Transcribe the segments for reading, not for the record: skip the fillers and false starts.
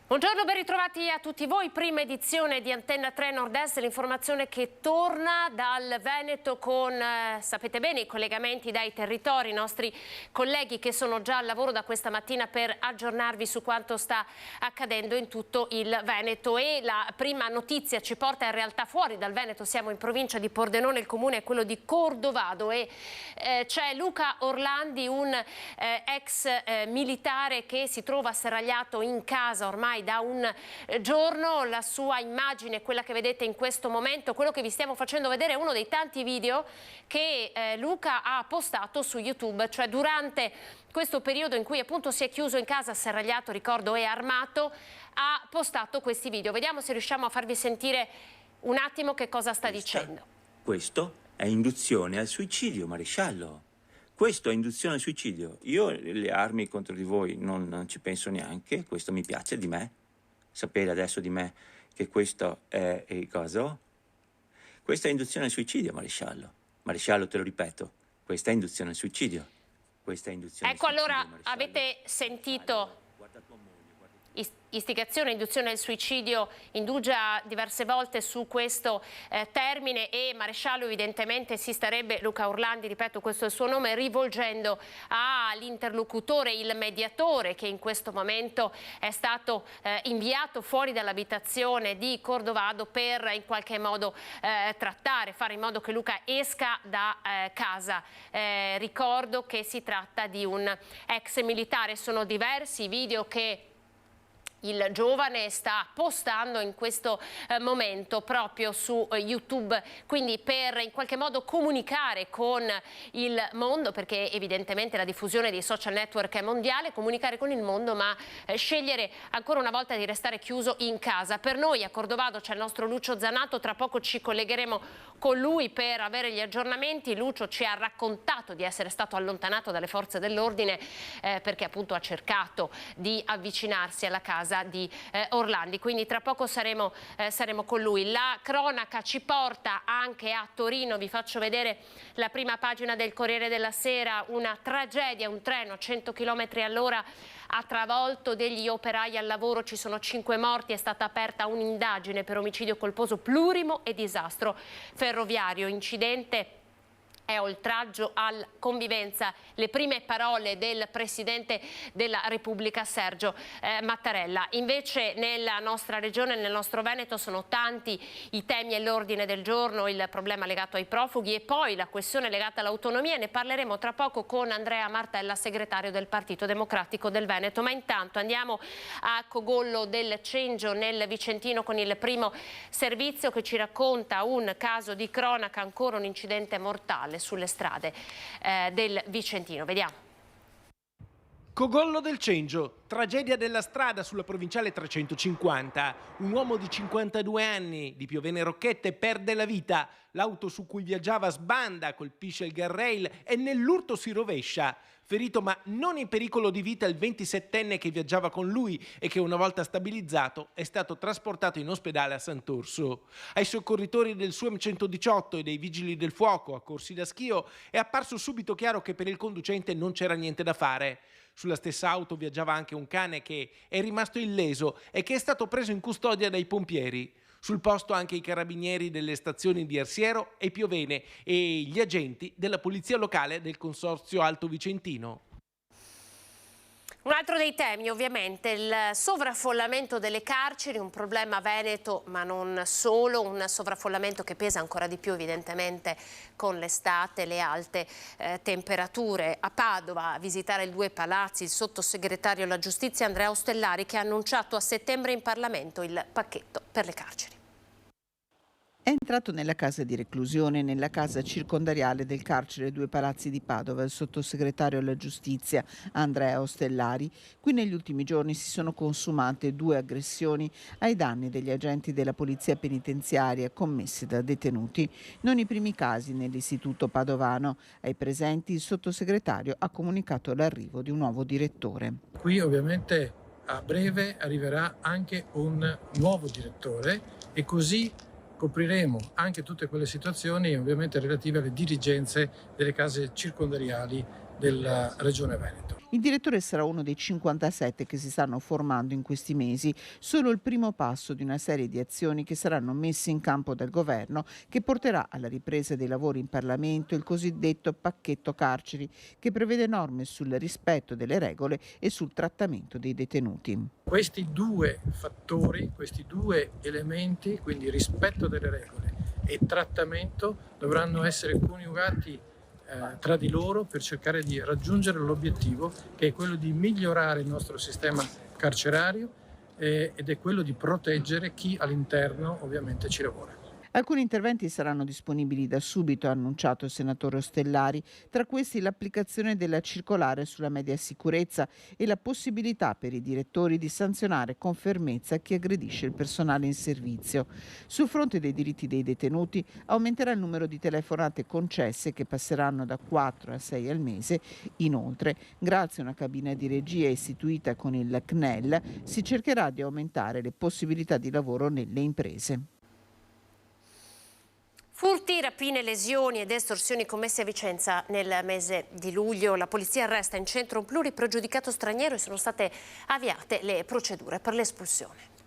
Buongiorno, ben ritrovati a tutti voi. Prima edizione di Antenna 3 Nord-Est, l'informazione che torna dal Veneto con, sapete bene, i collegamenti dai territori, i nostri colleghi che sono già al lavoro da questa mattina per aggiornarvi su quanto sta accadendo in tutto il Veneto. E la prima notizia ci porta in realtà fuori dal Veneto, siamo in provincia di Pordenone, il comune è quello di Cordovado e c'è Luca Orlandi, un ex militare che si trova serragliato in casa ormai da un giorno. La sua immagine è quella che vedete in questo momento. Quello che vi stiamo facendo vedere è uno dei tanti video che Luca ha postato su YouTube, cioè durante questo periodo in cui appunto si è chiuso in casa serragliato, ricordo, e armato, ha postato questi video. Vediamo se riusciamo a farvi sentire un attimo che cosa sta dicendo. Questo è induzione al suicidio, maresciallo. Questo è induzione al suicidio. Io le armi contro di voi non ci penso neanche, questo mi piace di me. Sapere adesso di me che questo è il coso. Questa è induzione al suicidio, maresciallo. Maresciallo, te lo ripeto, questa è induzione al suicidio. Questa è induzione al suicidio, allora maresciallo. avete sentito Guarda tua moglie, guarda... istigazione, induzione al suicidio, indugia diverse volte su questo termine, e maresciallo evidentemente si starebbe, Luca Orlandi, ripeto questo è il suo nome, rivolgendo all'interlocutore, il mediatore che in questo momento è stato inviato fuori dall'abitazione di Cordovado per in qualche modo trattare, fare in modo che Luca esca da casa. Ricordo che si tratta di un ex militare. Sono diversi i video che il giovane sta postando in questo momento proprio su YouTube, quindi per in qualche modo comunicare con il mondo, perché evidentemente la diffusione dei social network è mondiale, comunicare con il mondo, ma scegliere ancora una volta di restare chiuso in casa. Per noi a Cordovado c'è il nostro Lucio Zanato, tra poco ci collegheremo con lui per avere gli aggiornamenti. Lucio ci ha raccontato di essere stato allontanato dalle forze dell'ordine perché appunto ha cercato di avvicinarsi alla casa di Orlandi, quindi tra poco saremo con lui. La cronaca ci porta anche a Torino, vi faccio vedere la prima pagina del Corriere della Sera, una tragedia, un treno a 100 km all'ora ha travolto degli operai al lavoro, ci sono 5 morti, è stata aperta un'indagine per omicidio colposo, plurimo e disastro ferroviario. Incidente è oltraggio alla convivenza, le prime parole del Presidente della Repubblica Sergio Mattarella. Invece nella nostra regione, nel nostro Veneto, sono tanti i temi e l'ordine del giorno, il problema legato ai profughi e poi la questione legata all'autonomia. Ne parleremo tra poco con Andrea Martella, segretario del Partito Democratico del Veneto. Ma intanto andiamo a Cogollo del Cengio nel Vicentino con il primo servizio che ci racconta un caso di cronaca, ancora un incidente mortale sulle strade del Vicentino. Vediamo. Cogollo del Cengio, tragedia della strada sulla provinciale 350. Un uomo di 52 anni di Piovene Rocchette perde la vita. L'auto su cui viaggiava sbanda, colpisce il guardrail e nell'urto si rovescia. Ferito ma non in pericolo di vita il 27enne che viaggiava con lui e che una volta stabilizzato è stato trasportato in ospedale a Sant'Orso. Ai soccorritori del SUEM 118 e dei vigili del fuoco accorsi da Schio è apparso subito chiaro che per il conducente non c'era niente da fare. Sulla stessa auto viaggiava anche un cane che è rimasto illeso e che è stato preso in custodia dai pompieri. Sul posto anche i carabinieri delle stazioni di Arsiero e Piovene e gli agenti della polizia locale del Consorzio Alto Vicentino. Un altro dei temi ovviamente il sovraffollamento delle carceri, un problema veneto ma non solo, un sovraffollamento che pesa ancora di più evidentemente con l'estate, le alte temperature. A Padova a visitare i due palazzi il sottosegretario alla giustizia Andrea Ostellari, che ha annunciato a settembre in Parlamento il pacchetto per le carceri. È entrato nella casa di reclusione, nella casa circondariale del carcere Due Palazzi di Padova, il sottosegretario alla giustizia Andrea Ostellari. Qui negli ultimi giorni si sono consumate 2 aggressioni ai danni degli agenti della polizia penitenziaria commesse da detenuti. Non i primi casi nell'istituto padovano. Ai presenti il sottosegretario ha comunicato l'arrivo di un nuovo direttore. Qui ovviamente a breve arriverà anche un nuovo direttore e così copriremo anche tutte quelle situazioni ovviamente relative alle dirigenze delle case circondariali della Regione Veneto. Il direttore sarà uno dei 57 che si stanno formando in questi mesi, solo il primo passo di una serie di azioni che saranno messe in campo dal governo, che porterà alla ripresa dei lavori in Parlamento il cosiddetto pacchetto carceri, che prevede norme sul rispetto delle regole e sul trattamento dei detenuti. Questi due fattori, questi due elementi, quindi rispetto delle regole e trattamento, dovranno essere coniugati tra di loro per cercare di raggiungere l'obiettivo, che è quello di migliorare il nostro sistema carcerario ed è quello di proteggere chi all'interno ovviamente ci lavora. Alcuni interventi saranno disponibili da subito, ha annunciato il senatore Ostellari, tra questi l'applicazione della circolare sulla media sicurezza e la possibilità per i direttori di sanzionare con fermezza chi aggredisce il personale in servizio. Sul fronte dei diritti dei detenuti aumenterà il numero di telefonate concesse, che passeranno da 4 a 6 al mese. Inoltre, grazie a una cabina di regia istituita con il CNEL, si cercherà di aumentare le possibilità di lavoro nelle imprese. Furti, rapine, lesioni ed estorsioni commesse a Vicenza nel mese di luglio. La polizia arresta in centro un pluripregiudicato straniero e sono state avviate le procedure per l'espulsione.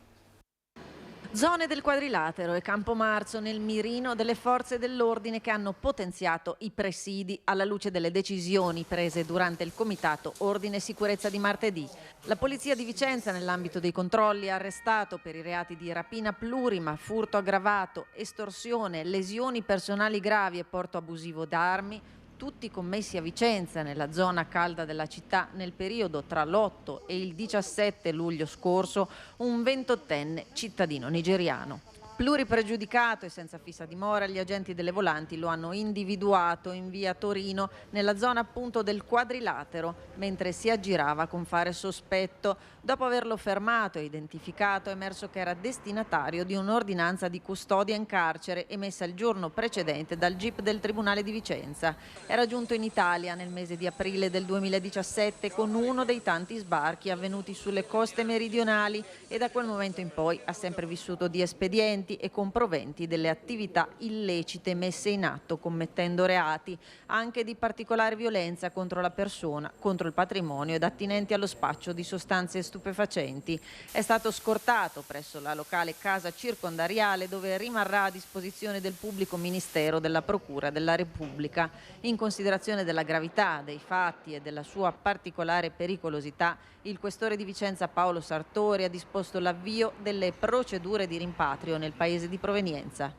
Zone del Quadrilatero e Campomarzo nel mirino delle forze dell'ordine che hanno potenziato i presidi alla luce delle decisioni prese durante il Comitato Ordine e Sicurezza di martedì. La Polizia di Vicenza, nell'ambito dei controlli, ha arrestato per i reati di rapina plurima, furto aggravato, estorsione, lesioni personali gravi e porto abusivo d'armi, tutti commessi a Vicenza, nella zona calda della città, nel periodo tra l'8 e il 17 luglio scorso, un 28enne cittadino nigeriano. Pluripregiudicato e senza fissa dimora, gli agenti delle volanti lo hanno individuato in via Torino, nella zona appunto del Quadrilatero, mentre si aggirava con fare sospetto. Dopo averlo fermato e identificato, è emerso che era destinatario di un'ordinanza di custodia in carcere emessa il giorno precedente dal GIP del Tribunale di Vicenza. Era giunto in Italia nel mese di aprile del 2017 con uno dei tanti sbarchi avvenuti sulle coste meridionali e da quel momento in poi ha sempre vissuto di espedienti e comproventi delle attività illecite messe in atto commettendo reati anche di particolare violenza contro la persona, contro il patrimonio ed attinenti allo spaccio di sostanze stupefacenti. È stato scortato presso la locale casa circondariale, dove rimarrà a disposizione del pubblico ministero della Procura della Repubblica. In considerazione della gravità dei fatti e della sua particolare pericolosità, il questore di Vicenza Paolo Sartori ha disposto l'avvio delle procedure di rimpatrio nel paese di provenienza.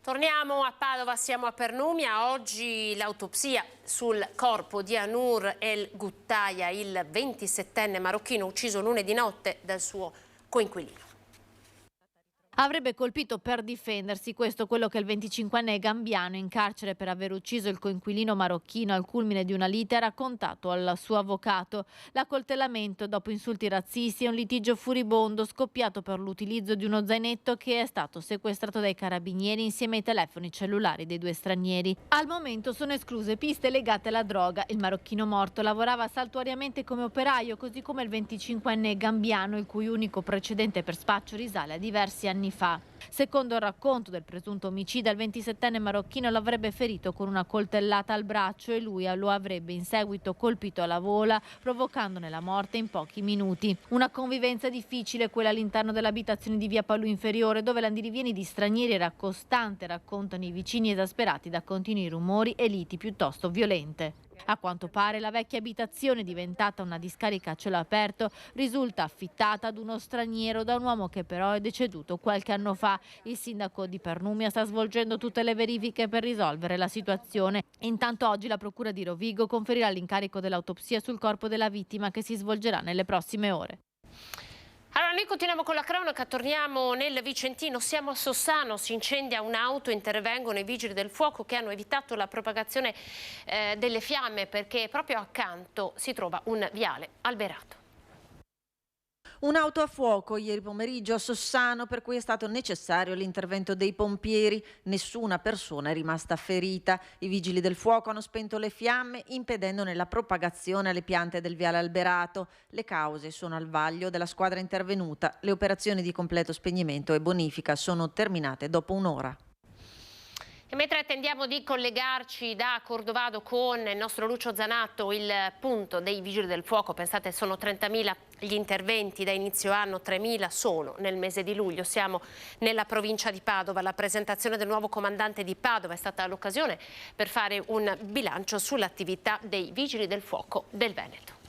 Torniamo a Padova, siamo a Pernumia. Oggi l'autopsia sul corpo di Anur El Guttaia, il 27enne marocchino ucciso lunedì notte dal suo coinquilino. Avrebbe colpito per difendersi, questo quello che il 25enne gambiano, in carcere per aver ucciso il coinquilino marocchino al culmine di una lite, ha raccontato al suo avvocato. L'accoltellamento dopo insulti razzisti è un litigio furibondo scoppiato per l'utilizzo di uno zainetto che è stato sequestrato dai carabinieri insieme ai telefoni cellulari dei due stranieri. Al momento sono escluse piste legate alla droga. Il marocchino morto lavorava saltuariamente come operaio, così come il 25enne gambiano, il cui unico precedente per spaccio risale a diversi anni fa. Secondo il racconto del presunto omicida, il 27enne marocchino l'avrebbe ferito con una coltellata al braccio e lui lo avrebbe in seguito colpito alla gola, provocandone la morte in pochi minuti. Una convivenza difficile quella all'interno dell'abitazione di via Palù Inferiore, dove l'andirivieni di stranieri era costante, raccontano i vicini esasperati da continui rumori e liti piuttosto violente. A quanto pare la vecchia abitazione, diventata una discarica a cielo aperto, risulta affittata ad uno straniero da un uomo che però è deceduto qualche anno fa. Il sindaco di Pernumia sta svolgendo tutte le verifiche per risolvere la situazione. Intanto oggi la procura di Rovigo conferirà l'incarico dell'autopsia sul corpo della vittima, che si svolgerà nelle prossime ore. Allora, noi continuiamo con la cronaca, torniamo nel Vicentino, siamo a Sossano, si incendia un'auto, intervengono i vigili del fuoco che hanno evitato la propagazione delle fiamme, perché proprio accanto si trova un viale alberato. Un'auto a fuoco ieri pomeriggio a Sossano, per cui è stato necessario l'intervento dei pompieri. Nessuna persona è rimasta ferita. I vigili del fuoco hanno spento le fiamme, impedendone la propagazione alle piante del viale alberato. Le cause sono al vaglio della squadra intervenuta. Le operazioni di completo spegnimento e bonifica sono terminate dopo un'ora. E mentre attendiamo di collegarci da Cordovado con il nostro Lucio Zanatto, il punto dei Vigili del Fuoco, pensate sono 30.000 gli interventi da inizio anno, 3.000 solo nel mese di luglio. Siamo nella provincia di Padova, la presentazione del nuovo comandante di Padova è stata l'occasione per fare un bilancio sull'attività dei Vigili del Fuoco del Veneto.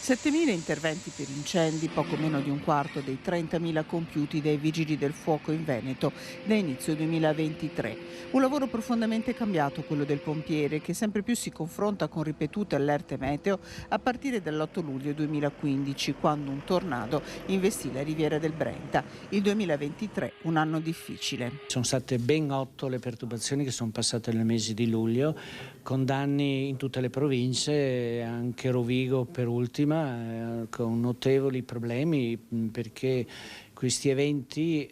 7.000 interventi per incendi, poco meno di un quarto dei 30.000 compiuti dai Vigili del Fuoco in Veneto da inizio 2023. Un lavoro profondamente cambiato, quello del pompiere, che sempre più si confronta con ripetute allerte meteo a partire dall'8 luglio 2015, quando un tornado investì la riviera del Brenta. Il 2023, un anno difficile. Sono state ben 8 le perturbazioni che sono passate nel mese di luglio, con danni in tutte le province, anche Rovigo per ultima, con notevoli problemi perché questi eventi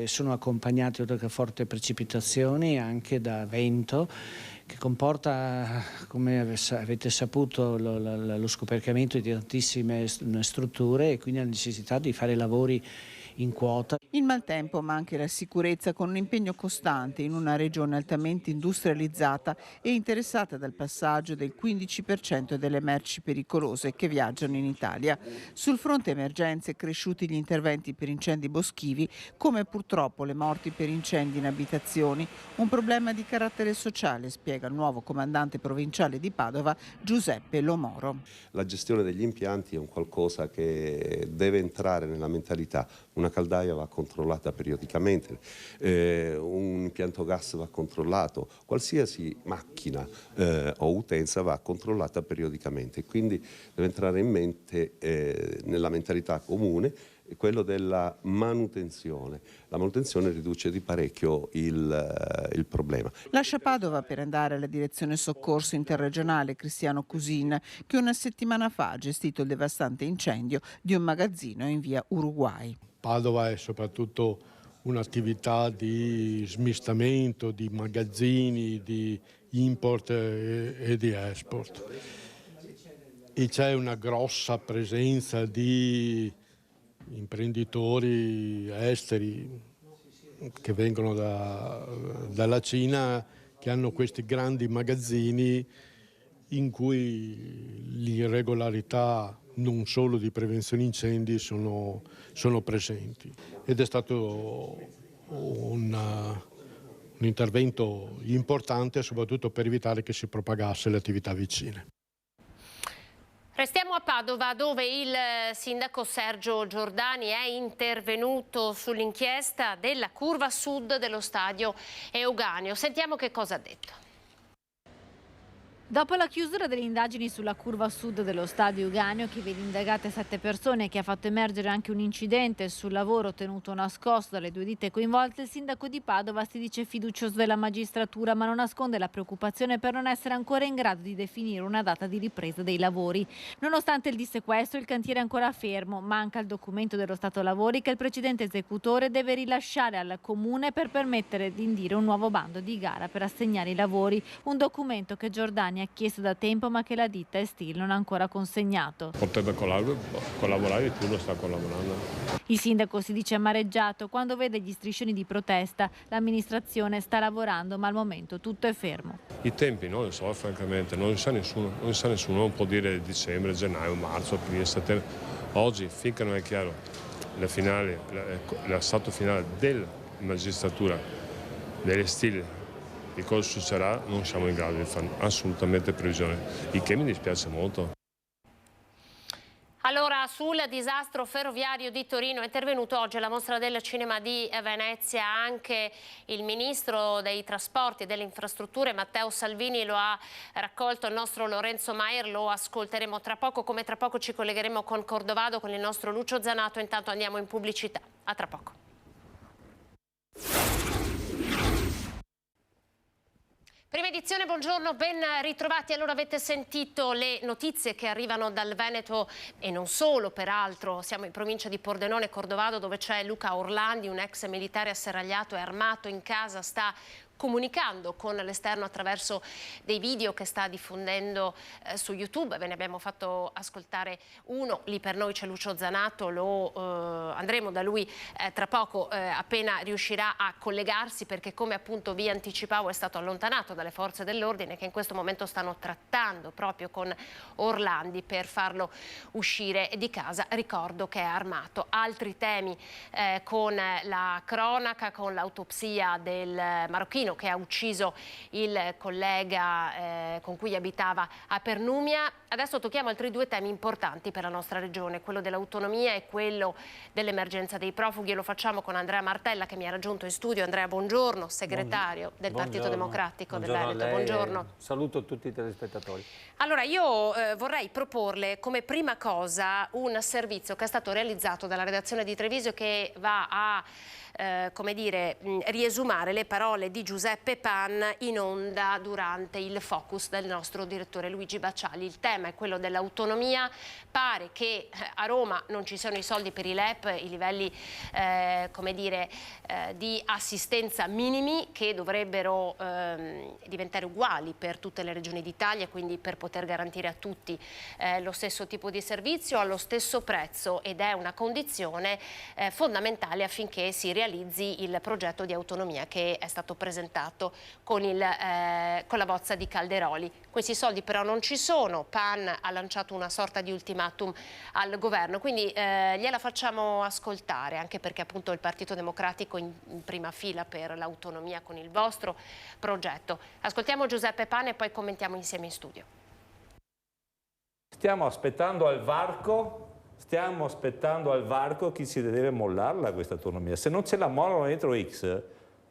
sono accompagnati oltre che forti precipitazioni anche da vento che comporta, come avete saputo, lo scoperchiamento di tantissime strutture e quindi la necessità di fare lavori in quota. Il maltempo, ma anche la sicurezza, con un impegno costante in una regione altamente industrializzata e interessata dal passaggio del 15% delle merci pericolose che viaggiano in Italia. Sul fronte emergenze cresciuti gli interventi per incendi boschivi, come purtroppo le morti per incendi in abitazioni, un problema di carattere sociale, spiega il nuovo comandante provinciale di Padova, Giuseppe Lomoro. La gestione degli impianti è un qualcosa che deve entrare nella mentalità. Una caldaia va controllata periodicamente, un impianto gas va controllato, qualsiasi macchina o utenza va controllata periodicamente, quindi deve entrare in mente nella mentalità comune quello della manutenzione. La manutenzione riduce di parecchio il problema. Lascia Padova per andare alla direzione soccorso interregionale Cristiano Cusin, che una settimana fa ha gestito il devastante incendio di un magazzino in via Uruguay. Padova è soprattutto un'attività di smistamento, di magazzini, di import e di export. E c'è una grossa presenza di imprenditori esteri che vengono dalla Cina, che hanno questi grandi magazzini in cui l'irregolarità non solo di prevenzione incendi sono presenti. Ed è stato un intervento importante soprattutto per evitare che si propagasse le attività vicine. Restiamo a Padova, dove il sindaco Sergio Giordani è intervenuto sull'inchiesta della curva sud dello stadio Euganeo. Sentiamo che cosa ha detto. Dopo la chiusura delle indagini sulla curva sud dello stadio Euganeo, che vede indagate 7 persone e che ha fatto emergere anche un incidente sul lavoro tenuto nascosto dalle 2 ditte coinvolte, il sindaco di Padova si dice fiducioso della magistratura, ma non nasconde la preoccupazione per non essere ancora in grado di definire una data di ripresa dei lavori. Nonostante il dissequestro, il cantiere è ancora fermo, manca il documento dello stato lavori che il precedente esecutore deve rilasciare al comune per permettere di indire un nuovo bando di gara per assegnare i lavori, un documento che Giordani ha chiesto da tempo ma che la ditta Estil non ha ancora consegnato. Potrebbe collaborare e più lo sta collaborando. Il sindaco si dice amareggiato quando vede gli striscioni di protesta. L'amministrazione sta lavorando ma al momento tutto è fermo. I tempi non lo so francamente, non sa nessuno, non può dire dicembre, gennaio, marzo, aprile, settembre. Oggi finché non è chiaro l'assalto finale della magistratura dell'Estil e cosa succederà non siamo in grado di fare assolutamente previsione, il che mi dispiace molto. Allora, sul disastro ferroviario di Torino è intervenuto oggi alla Mostra del Cinema di Venezia anche il ministro dei trasporti e delle infrastrutture Matteo Salvini. Lo ha raccolto il nostro Lorenzo Maier, lo ascolteremo tra poco, come tra poco ci collegheremo con Cordovado con il nostro Lucio Zanatto. Intanto andiamo in pubblicità, a tra poco. Prima edizione, buongiorno, ben ritrovati. Allora, avete sentito le notizie che arrivano dal Veneto e non solo, peraltro. Siamo in provincia di Pordenone, Cordovado, dove c'è Luca Orlandi, un ex militare asserragliato e armato in casa, sta comunicando con l'esterno attraverso dei video che sta diffondendo su YouTube. Ve ne abbiamo fatto ascoltare uno, lì per noi c'è Lucio Zanato, andremo da lui tra poco appena riuscirà a collegarsi, perché come appunto vi anticipavo è stato allontanato dalle forze dell'ordine che in questo momento stanno trattando proprio con Orlandi per farlo uscire di casa. Ricordo che è armato. Altri temi con la cronaca, con l'autopsia del marocchino che ha ucciso il collega con cui abitava a Pernumia. Adesso tocchiamo altri due temi importanti per la nostra regione, quello dell'autonomia e quello dell'emergenza dei profughi, e lo facciamo con Andrea Martella che mi ha raggiunto in studio. Andrea, buongiorno, segretario del Partito Democratico del Veneto. Buongiorno. Saluto tutti i telespettatori. Allora, io vorrei proporle come prima cosa un servizio che è stato realizzato dalla redazione di Treviso, che va a come dire, riesumare le parole di Giuseppe Pan in onda durante il focus del nostro direttore Luigi Bacciali. Il tema è quello dell'autonomia. Pare che a Roma non ci siano i soldi per i LEP, i livelli come dire, di assistenza minimi, che dovrebbero diventare uguali per tutte le regioni d'Italia, quindi per poter garantire a tutti lo stesso tipo di servizio allo stesso prezzo, ed è una condizione fondamentale affinché si realizzi il progetto di autonomia che è stato presentato con la bozza di Calderoli. Questi soldi però non ci sono. Pan ha lanciato una sorta di ultimatum al governo, quindi gliela facciamo ascoltare, anche perché appunto il Partito Democratico in prima fila per l'autonomia con il vostro progetto. Ascoltiamo Giuseppe Pan e poi commentiamo insieme in studio. Stiamo aspettando al varco chi si deve mollarla questa autonomia. Se non ce la mollano entro X,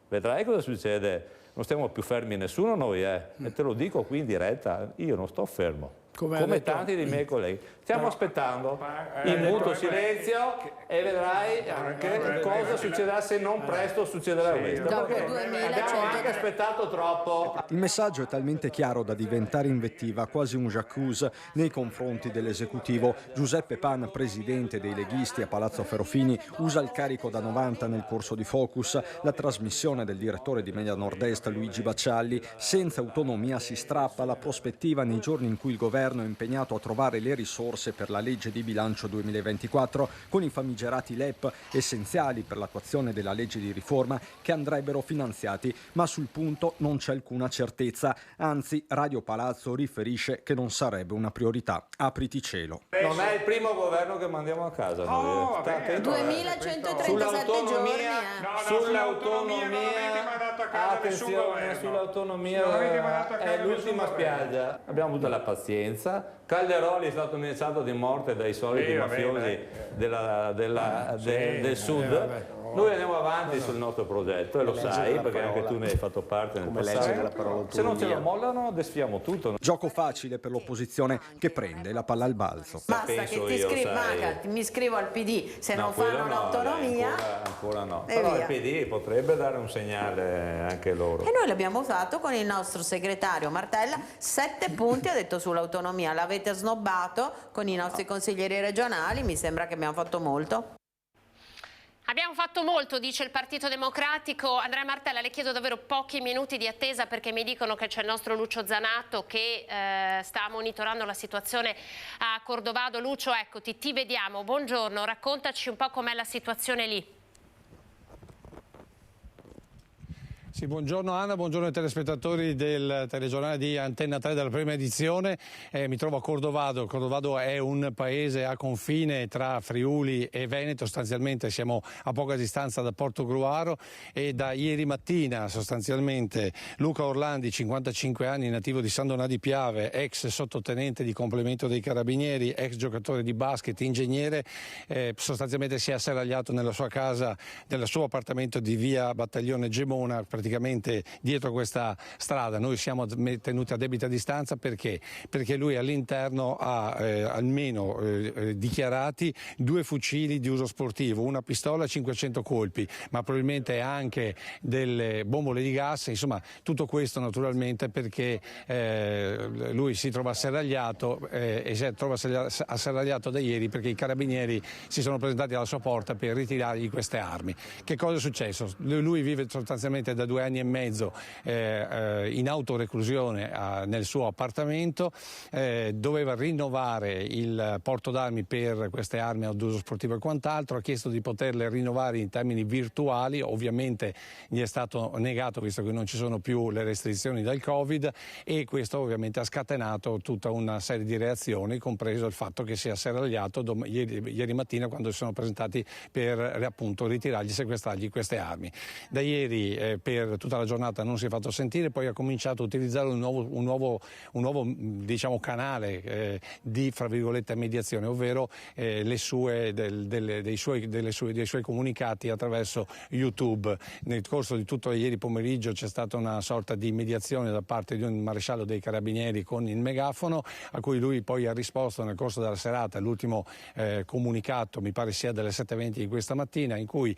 vedrai cosa succede. Non stiamo più fermi nessuno noi, e te lo dico qui in diretta, io non sto fermo. Come tanti dei miei colleghi. Stiamo aspettando in muto silenzio e vedrai anche cosa succederà se non presto succederà questo. Abbiamo anche aspettato troppo. Il messaggio è talmente chiaro da diventare invettiva, quasi un j'accuse nei confronti dell'esecutivo. Giuseppe Pan, presidente dei leghisti a Palazzo Ferrofini, usa il carico da 90 nel corso di Focus, la trasmissione del direttore di Media Nord-Est Luigi Baccialli. Senza autonomia si strappa la prospettiva nei giorni in cui il governo è impegnato a trovare le risorse per la legge di bilancio 2024 con i famigerati LEP, essenziali per l'attuazione della legge di riforma, che andrebbero finanziati, ma sul punto non c'è alcuna certezza. Anzi, Radio Palazzo riferisce che non sarebbe una priorità. Apriti cielo. Non è il primo governo che mandiamo a casa. 2137 giorni. Sull'autonomia è l'ultima spiaggia. Abbiamo avuto la pazienza. Calderoli è stato minacciato di morte dai soliti mafiosi del sud. Noi andiamo avanti sul nostro progetto, e lo sai perché anche tu ne hai fatto parte nel passato. Se non ce lo mollano desfiamo tutto. Gioco facile per l'opposizione che prende la palla al balzo. Basta che ti iscrivi, mi iscrivo al PD, se non fanno l'autonomia. Ancora no. Però il PD potrebbe dare un segnale anche loro. E noi l'abbiamo fatto con il nostro segretario Martella, 7 punti ha detto sull'autonomia, l'avete snobbato con i nostri consiglieri regionali, mi sembra che abbiamo fatto molto. Abbiamo fatto molto, dice il Partito Democratico. Andrea Martella, le chiedo davvero pochi minuti di attesa, perché mi dicono che c'è il nostro Lucio Zanato che sta monitorando la situazione a Cordovado. Lucio, eccoti, ti vediamo. Buongiorno, raccontaci un po' com'è la situazione lì. Sì, buongiorno Anna, buongiorno ai telespettatori del telegiornale di Antenna 3 della prima edizione. Mi trovo a Cordovado. Cordovado è un paese a confine tra Friuli e Veneto, sostanzialmente siamo a poca distanza da Portogruaro, e da ieri mattina sostanzialmente Luca Orlandi, 55 anni, nativo di San Donà di Piave, ex sottotenente di complemento dei Carabinieri, ex giocatore di basket, ingegnere, sostanzialmente si è asserragliato nella sua casa, nel suo appartamento di via Battaglione Gemona, praticamente dietro questa strada. Noi siamo tenuti a debita distanza perché lui all'interno ha almeno dichiarati 2 fucili di uso sportivo, una pistola e 500 colpi, ma probabilmente anche delle bombole di gas. Insomma, tutto questo naturalmente perché lui si trova asserragliato e si trova asserragliato da ieri perché i carabinieri si sono presentati alla sua porta per ritirargli queste armi. Che cosa è successo? Lui vive sostanzialmente da 2 2 anni e mezzo in autoreclusione nel suo appartamento, doveva rinnovare il porto d'armi per queste armi ad uso sportivo e quant'altro, ha chiesto di poterle rinnovare in termini virtuali, ovviamente gli è stato negato visto che non ci sono più le restrizioni dal Covid, e questo ovviamente ha scatenato tutta una serie di reazioni, compreso il fatto che si è asserragliato ieri mattina quando si sono presentati per appunto ritirargli, sequestrargli queste armi. Da ieri per tutta la giornata non si è fatto sentire, poi ha cominciato a utilizzare un nuovo diciamo canale di, fra virgolette, mediazione, ovvero dei suoi comunicati attraverso YouTube. Nel corso di tutto ieri pomeriggio c'è stata una sorta di mediazione da parte di un maresciallo dei carabinieri con il megafono, a cui lui poi ha risposto nel corso della serata. L'ultimo comunicato mi pare sia delle 7:20 di questa mattina, in cui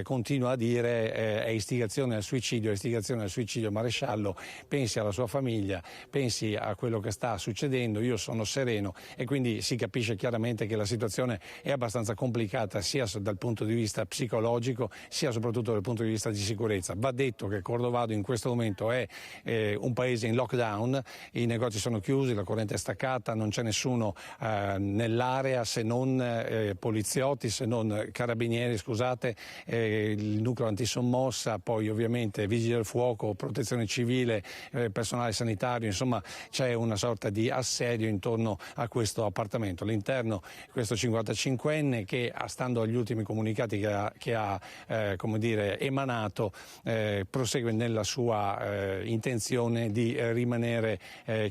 continua a dire è istigazione al suicidio maresciallo, pensi alla sua famiglia, pensi a quello che sta succedendo, io sono sereno, e quindi si capisce chiaramente che la situazione è abbastanza complicata sia dal punto di vista psicologico sia soprattutto dal punto di vista di sicurezza. Va detto che Cordovado in questo momento è un paese in lockdown, i negozi sono chiusi, la corrente è staccata, non c'è nessuno nell'area se non poliziotti, se non carabinieri, scusate, il nucleo antisommossa, poi ovviamente vigili del fuoco, protezione civile, personale sanitario, insomma c'è una sorta di assedio intorno a questo appartamento. All'interno questo 55enne che, stando agli ultimi comunicati che ha come dire, emanato, prosegue nella sua intenzione di rimanere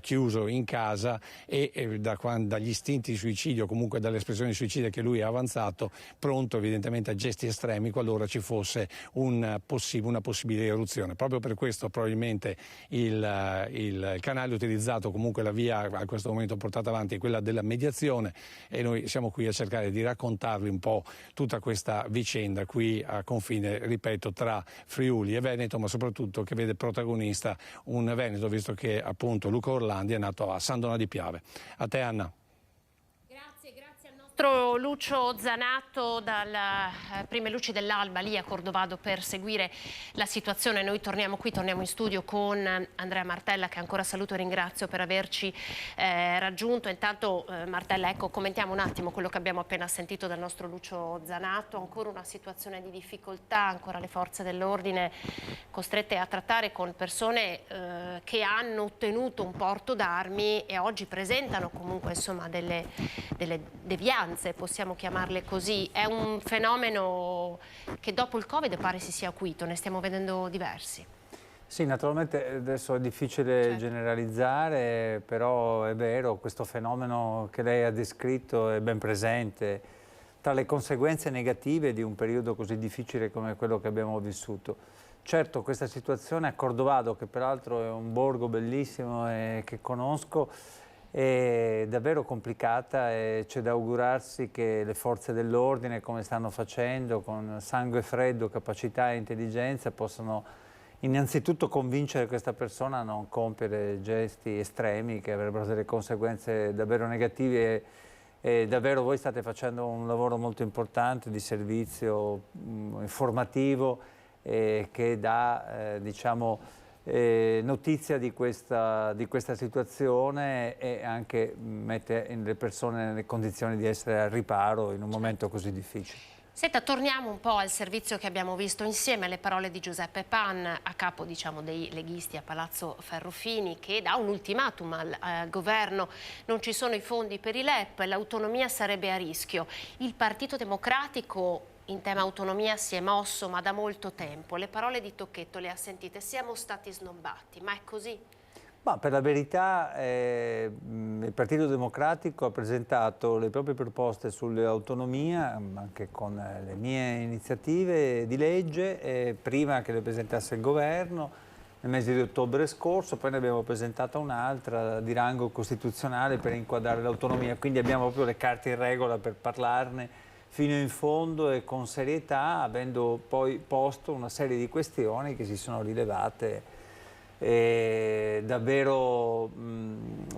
chiuso in casa e dagli istinti di suicidio, comunque dalle espressioni suicide che lui ha avanzato, pronto evidentemente a gesti estremi qualora ci fosse una possibile eruzione. Proprio per questo probabilmente il canale utilizzato, comunque la via a questo momento portata avanti, è quella della mediazione, e noi siamo qui a cercare di raccontarvi un po' tutta questa vicenda qui a confine, ripeto, tra Friuli e Veneto, ma soprattutto che vede protagonista un veneto, visto che appunto Luca Orlandi è nato a San Donà di Piave. A te, Anna. Lucio Zanato dalle prime luci dell'alba lì a Cordovado per seguire la situazione. Noi torniamo qui, torniamo in studio con Andrea Martella, che ancora saluto e ringrazio per averci raggiunto. Intanto Martella, ecco, commentiamo un attimo quello che abbiamo appena sentito dal nostro Lucio Zanato. Ancora una situazione di difficoltà, ancora le forze dell'ordine costrette a trattare con persone che hanno ottenuto un porto d'armi e oggi presentano comunque insomma delle devianze, possiamo chiamarle così. È un fenomeno che dopo il Covid pare si sia acuito, ne stiamo vedendo diversi. Sì, naturalmente adesso è difficile generalizzare, però è vero, questo fenomeno che lei ha descritto è ben presente tra le conseguenze negative di un periodo così difficile come quello che abbiamo vissuto. Certo, questa situazione a Cordovado, che peraltro è un borgo bellissimo e che conosco, è davvero complicata e c'è da augurarsi che le forze dell'ordine, come stanno facendo, con sangue freddo, capacità e intelligenza, possano innanzitutto convincere questa persona a non compiere gesti estremi che avrebbero delle conseguenze davvero negative. E davvero voi state facendo un lavoro molto importante di servizio informativo che dà diciamo, notizia di questa situazione e anche mette le persone nelle condizioni di essere al riparo in un momento così difficile. Senta, torniamo un po' al servizio che abbiamo visto insieme, alle parole di Giuseppe Pan, a capo diciamo, dei leghisti a Palazzo Ferrofini, che dà un ultimatum al governo: non ci sono i fondi per i LEP, l'autonomia sarebbe a rischio. Il Partito Democratico in tema autonomia si è mosso, ma da molto tempo. Le parole di Tocchetto le ha sentite: siamo stati snobbati, ma è così? Ma per la verità il Partito Democratico ha presentato le proprie proposte sull'autonomia, anche con le mie iniziative di legge, prima che le presentasse il governo, nel mese di ottobre scorso, poi ne abbiamo presentata un'altra di rango costituzionale per inquadrare l'autonomia, quindi abbiamo proprio le carte in regola per parlarne fino in fondo e con serietà, avendo poi posto una serie di questioni che si sono rilevate davvero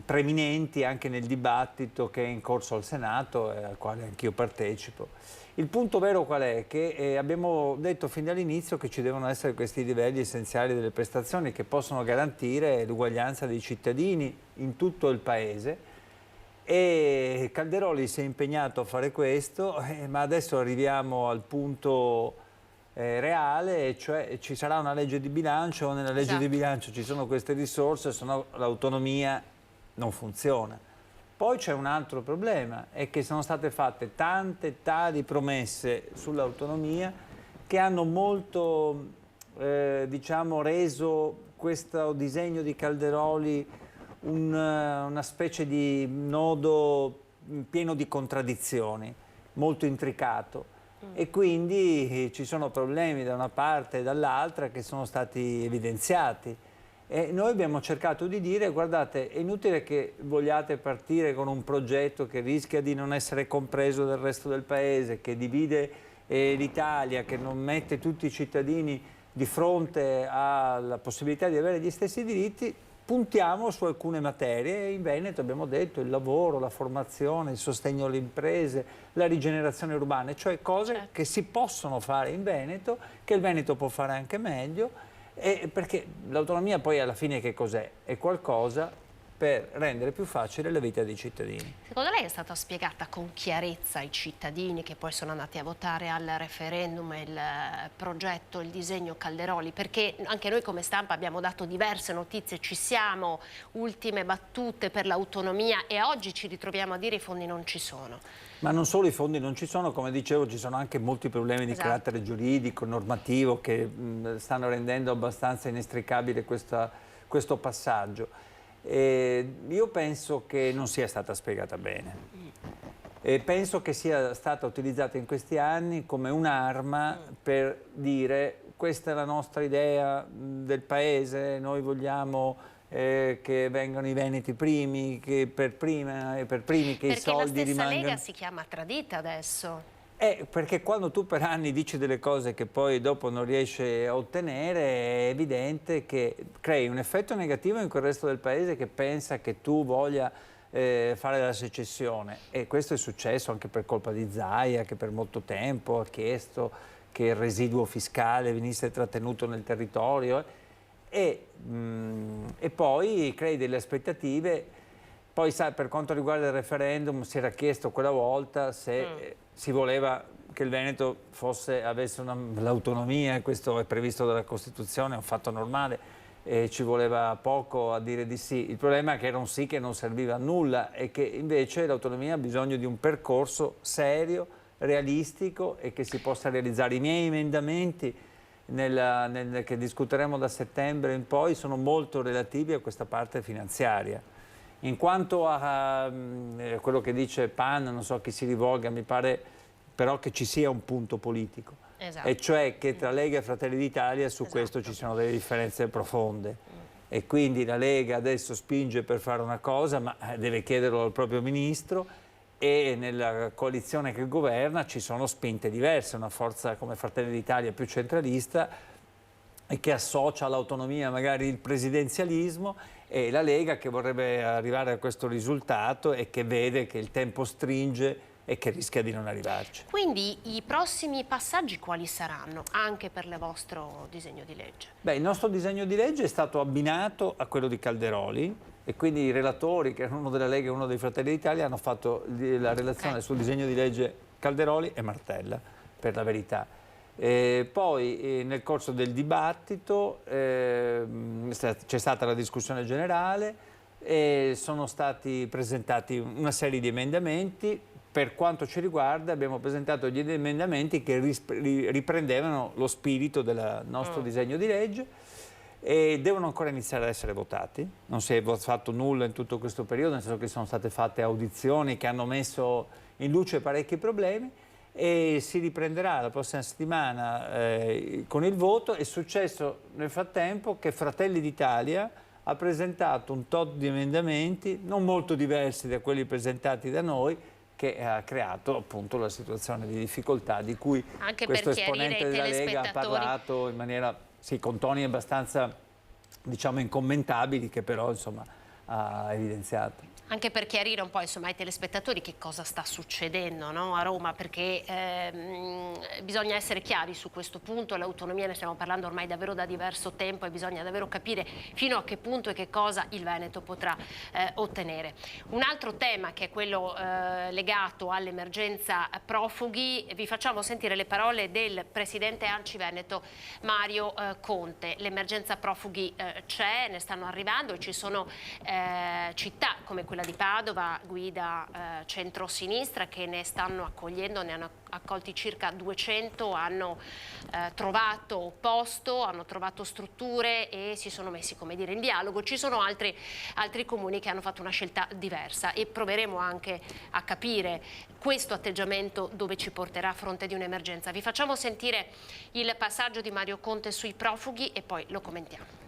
preminenti anche nel dibattito che è in corso al Senato e al quale anch'io partecipo. Il punto vero qual è? Che abbiamo detto fin dall'inizio che ci devono essere questi livelli essenziali delle prestazioni che possono garantire l'uguaglianza dei cittadini in tutto il Paese, e Calderoli si è impegnato a fare questo, ma adesso arriviamo al punto reale, cioè ci sarà una legge di bilancio, nella legge di bilancio ci sono queste risorse, se no l'autonomia non funziona. Poi c'è un altro problema, è che sono state fatte tante tali promesse sull'autonomia che hanno molto diciamo, reso questo disegno di Calderoli una specie di nodo pieno di contraddizioni, molto intricato. E quindi ci sono problemi da una parte e dall'altra che sono stati evidenziati. E noi abbiamo cercato di dire, guardate, è inutile che vogliate partire con un progetto che rischia di non essere compreso dal resto del Paese, che divide l'Italia, che non mette tutti i cittadini di fronte alla possibilità di avere gli stessi diritti. Puntiamo su alcune materie. In Veneto abbiamo detto il lavoro, la formazione, il sostegno alle imprese, la rigenerazione urbana, cioè cose che si possono fare in Veneto, che il Veneto può fare anche meglio. Perché l'autonomia poi alla fine che cos'è? È qualcosa per rendere più facile la vita dei cittadini. Secondo lei è stata spiegata con chiarezza ai cittadini che poi sono andati a votare al referendum il progetto, il disegno Calderoli? Perché anche noi come stampa abbiamo dato diverse notizie, ci siamo, ultime battute per l'autonomia, e oggi ci ritroviamo a dire i fondi non ci sono. Ma non solo i fondi non ci sono, come dicevo ci sono anche molti problemi di carattere giuridico, normativo, che stanno rendendo abbastanza inestricabile questo passaggio. Io penso che non sia stata spiegata bene. Penso che sia stata utilizzata in questi anni come un'arma per dire questa è la nostra idea del Paese, noi vogliamo che vengano i veneti primi, che per primi che i soldi rimangano. Perché la stessa Lega si chiama tradita adesso. Perché quando tu per anni dici delle cose che poi dopo non riesci a ottenere, è evidente che crei un effetto negativo in quel resto del Paese che pensa che tu voglia fare la secessione. E questo è successo anche per colpa di Zaia, che per molto tempo ha chiesto che il residuo fiscale venisse trattenuto nel territorio. E poi crei delle aspettative. Poi sai, per quanto riguarda il referendum si era chiesto quella volta se si voleva che il Veneto avesse l'autonomia, questo è previsto dalla Costituzione, è un fatto normale, e ci voleva poco a dire di sì. Il problema è che era un sì che non serviva a nulla e che invece l'autonomia ha bisogno di un percorso serio, realistico e che si possa realizzare. I miei emendamenti che discuteremo da settembre in poi sono molto relativi a questa parte finanziaria. In quanto a quello che dice Pan, non so a chi si rivolga, mi pare però che ci sia un punto politico, e cioè che tra Lega e Fratelli d'Italia su questo ci sono delle differenze profonde, e quindi la Lega adesso spinge per fare una cosa, ma deve chiederlo al proprio ministro, e nella coalizione che governa ci sono spinte diverse, una forza come Fratelli d'Italia più centralista e che associa all'autonomia magari il presidenzialismo, e la Lega che vorrebbe arrivare a questo risultato e che vede che il tempo stringe e che rischia di non arrivarci. Quindi i prossimi passaggi quali saranno anche per il vostro disegno di legge? Beh, il nostro disegno di legge è stato abbinato a quello di Calderoli, e quindi i relatori, che erano uno della Lega e uno dei Fratelli d'Italia, hanno fatto la relazione sul disegno di legge Calderoli e Martella, per la verità. Poi nel corso del dibattito c'è stata la discussione generale e sono stati presentati una serie di emendamenti. Per quanto ci riguarda abbiamo presentato gli emendamenti che riprendevano lo spirito del nostro disegno di legge, e devono ancora iniziare ad essere votati. Non si è fatto nulla in tutto questo periodo, nel senso che sono state fatte audizioni che hanno messo in luce parecchi problemi, e si riprenderà la prossima settimana con il voto. È successo nel frattempo che Fratelli d'Italia ha presentato un tot di emendamenti non molto diversi da quelli presentati da noi, che ha creato appunto la situazione di difficoltà di cui anche questo per esponente della Lega ha parlato in maniera, sì, con toni abbastanza diciamo incommentabili che però insomma ha evidenziato. Anche per chiarire un po' insomma, ai telespettatori che cosa sta succedendo, no, a Roma, perché bisogna essere chiari su questo punto. L'autonomia ne stiamo parlando ormai davvero da diverso tempo e bisogna davvero capire fino a che punto e che cosa il Veneto potrà ottenere. Un altro tema che è quello legato all'emergenza profughi, vi facciamo sentire le parole del presidente ANCI Veneto Mario Conte. L'emergenza profughi c'è, ne stanno arrivando e ci sono città come quella di Padova, guida centro-sinistra, che ne stanno accogliendo, ne hanno accolti circa 200, hanno trovato posto, hanno trovato strutture e si sono messi, come dire, in dialogo. Ci sono altri comuni che hanno fatto una scelta diversa e proveremo anche a capire questo atteggiamento dove ci porterà a fronte di un'emergenza. Vi facciamo sentire il passaggio di Mario Conte sui profughi e poi lo commentiamo.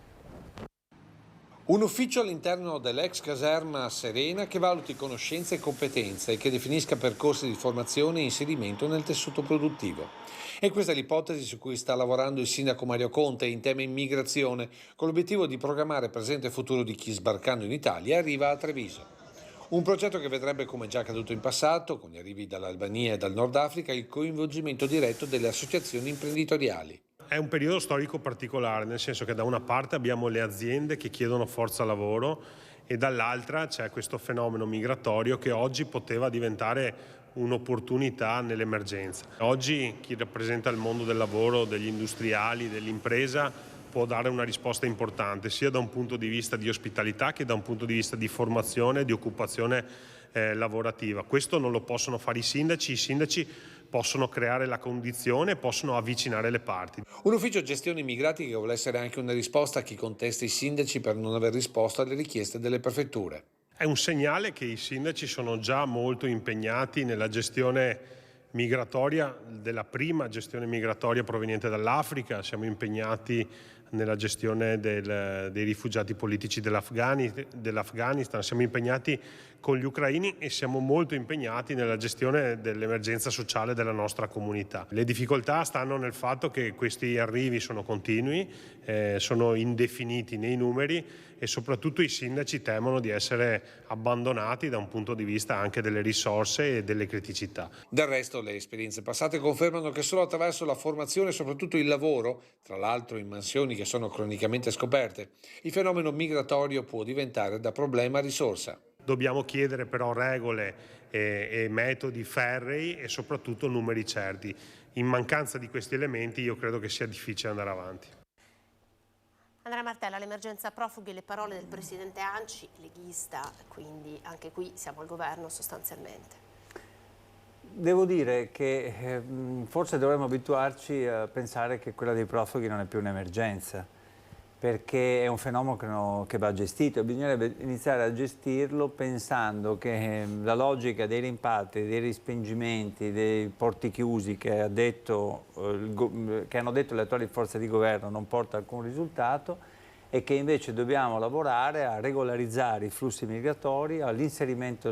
Un ufficio all'interno dell'ex caserma Serena che valuti conoscenze e competenze e che definisca percorsi di formazione e inserimento nel tessuto produttivo. E questa è l'ipotesi su cui sta lavorando il sindaco Mario Conte in tema immigrazione, con l'obiettivo di programmare presente e futuro di chi sbarcando in Italia arriva a Treviso. Un progetto che vedrebbe, come già accaduto in passato, con gli arrivi dall'Albania e dal Nord Africa, il coinvolgimento diretto delle associazioni imprenditoriali. È un periodo storico particolare, nel senso che da una parte abbiamo le aziende che chiedono forza lavoro e dall'altra c'è questo fenomeno migratorio che oggi poteva diventare un'opportunità nell'emergenza. Oggi chi rappresenta il mondo del lavoro, degli industriali, dell'impresa può dare una risposta importante sia da un punto di vista di ospitalità che da un punto di vista di formazione e di occupazione lavorativa. Questo non lo possono fare i sindaci possono creare la condizione, possono avvicinare le parti. Un ufficio gestione immigrati che vuole essere anche una risposta a chi contesta i sindaci per non aver risposto alle richieste delle prefetture. È un segnale che i sindaci sono già molto impegnati nella gestione migratoria, della prima gestione migratoria proveniente dall'Africa, siamo impegnati nella gestione dei rifugiati politici dell'Afghanistan, siamo impegnati con gli ucraini e siamo molto impegnati nella gestione dell'emergenza sociale della nostra comunità. Le difficoltà stanno nel fatto che questi arrivi sono continui, sono indefiniti nei numeri e soprattutto i sindaci temono di essere abbandonati da un punto di vista anche delle risorse e delle criticità. Del resto le esperienze passate confermano che solo attraverso la formazione e soprattutto il lavoro, tra l'altro in mansioni che sono cronicamente scoperte, il fenomeno migratorio può diventare da problema a risorsa. Dobbiamo chiedere però regole e metodi ferrei e soprattutto numeri certi. In mancanza di questi elementi io credo che sia difficile andare avanti. Andrea Martella, l'emergenza profughi, le parole del presidente ANCI, leghista, quindi anche qui siamo al governo sostanzialmente. Devo dire che forse dovremmo abituarci a pensare che quella dei profughi non è più un'emergenza, perché è un fenomeno che va gestito e bisognerebbe iniziare a gestirlo pensando che la logica dei rimpatri, dei respingimenti, dei porti chiusi che hanno detto le attuali forze di governo non porta a alcun risultato e che invece dobbiamo lavorare a regolarizzare i flussi migratori, all'inserimento